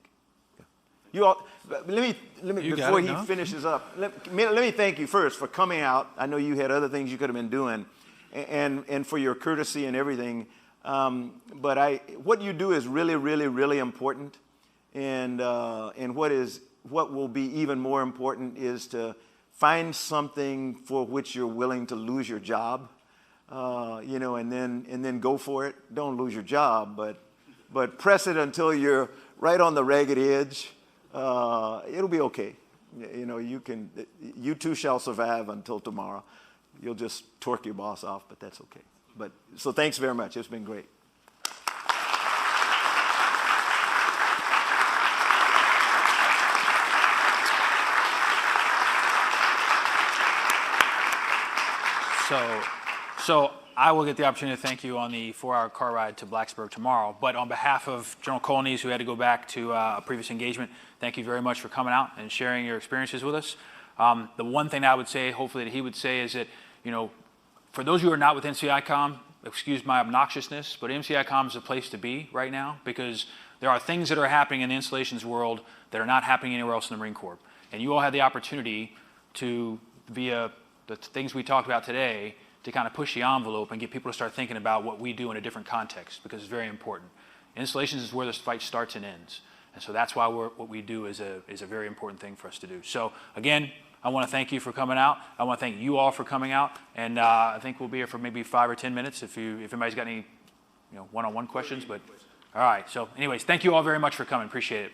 You all, let me before he finishes up, let me thank you first for coming out. I know you had other things you could have been doing, and for your courtesy and everything. But what you do is really, really, really important. And what will be even more important is to find something for which you're willing to lose your job, and then go for it. Don't lose your job, but press it until you're right on the ragged edge. It'll be okay. You too shall survive until tomorrow. You'll just torque your boss off, but that's okay. So thanks very much. It's been great. So I will get the opportunity to thank you on the 4-hour car ride to Blacksburg tomorrow. But on behalf of General Colonies, who had to go back to a previous engagement, thank you very much for coming out and sharing your experiences with us. The one thing I would say, hopefully that he would say, is that, you know, for those who are not with MCICOM, excuse my obnoxiousness, but MCICOM is a place to be right now, because there are things that are happening in the installations world that are not happening anywhere else in the Marine Corps. And you all had the opportunity to, via the things we talked about today, to kind of push the envelope and get people to start thinking about what we do in a different context, because it's very important. Installations is where this fight starts and ends. And so that's why what we do is a very important thing for us to do. So again, I want to thank you for coming out. I want to thank you all for coming out. And I think we'll be here for maybe 5 or 10 minutes if anybody's got any one-on-one questions. But all right. So anyways, thank you all very much for coming. Appreciate it.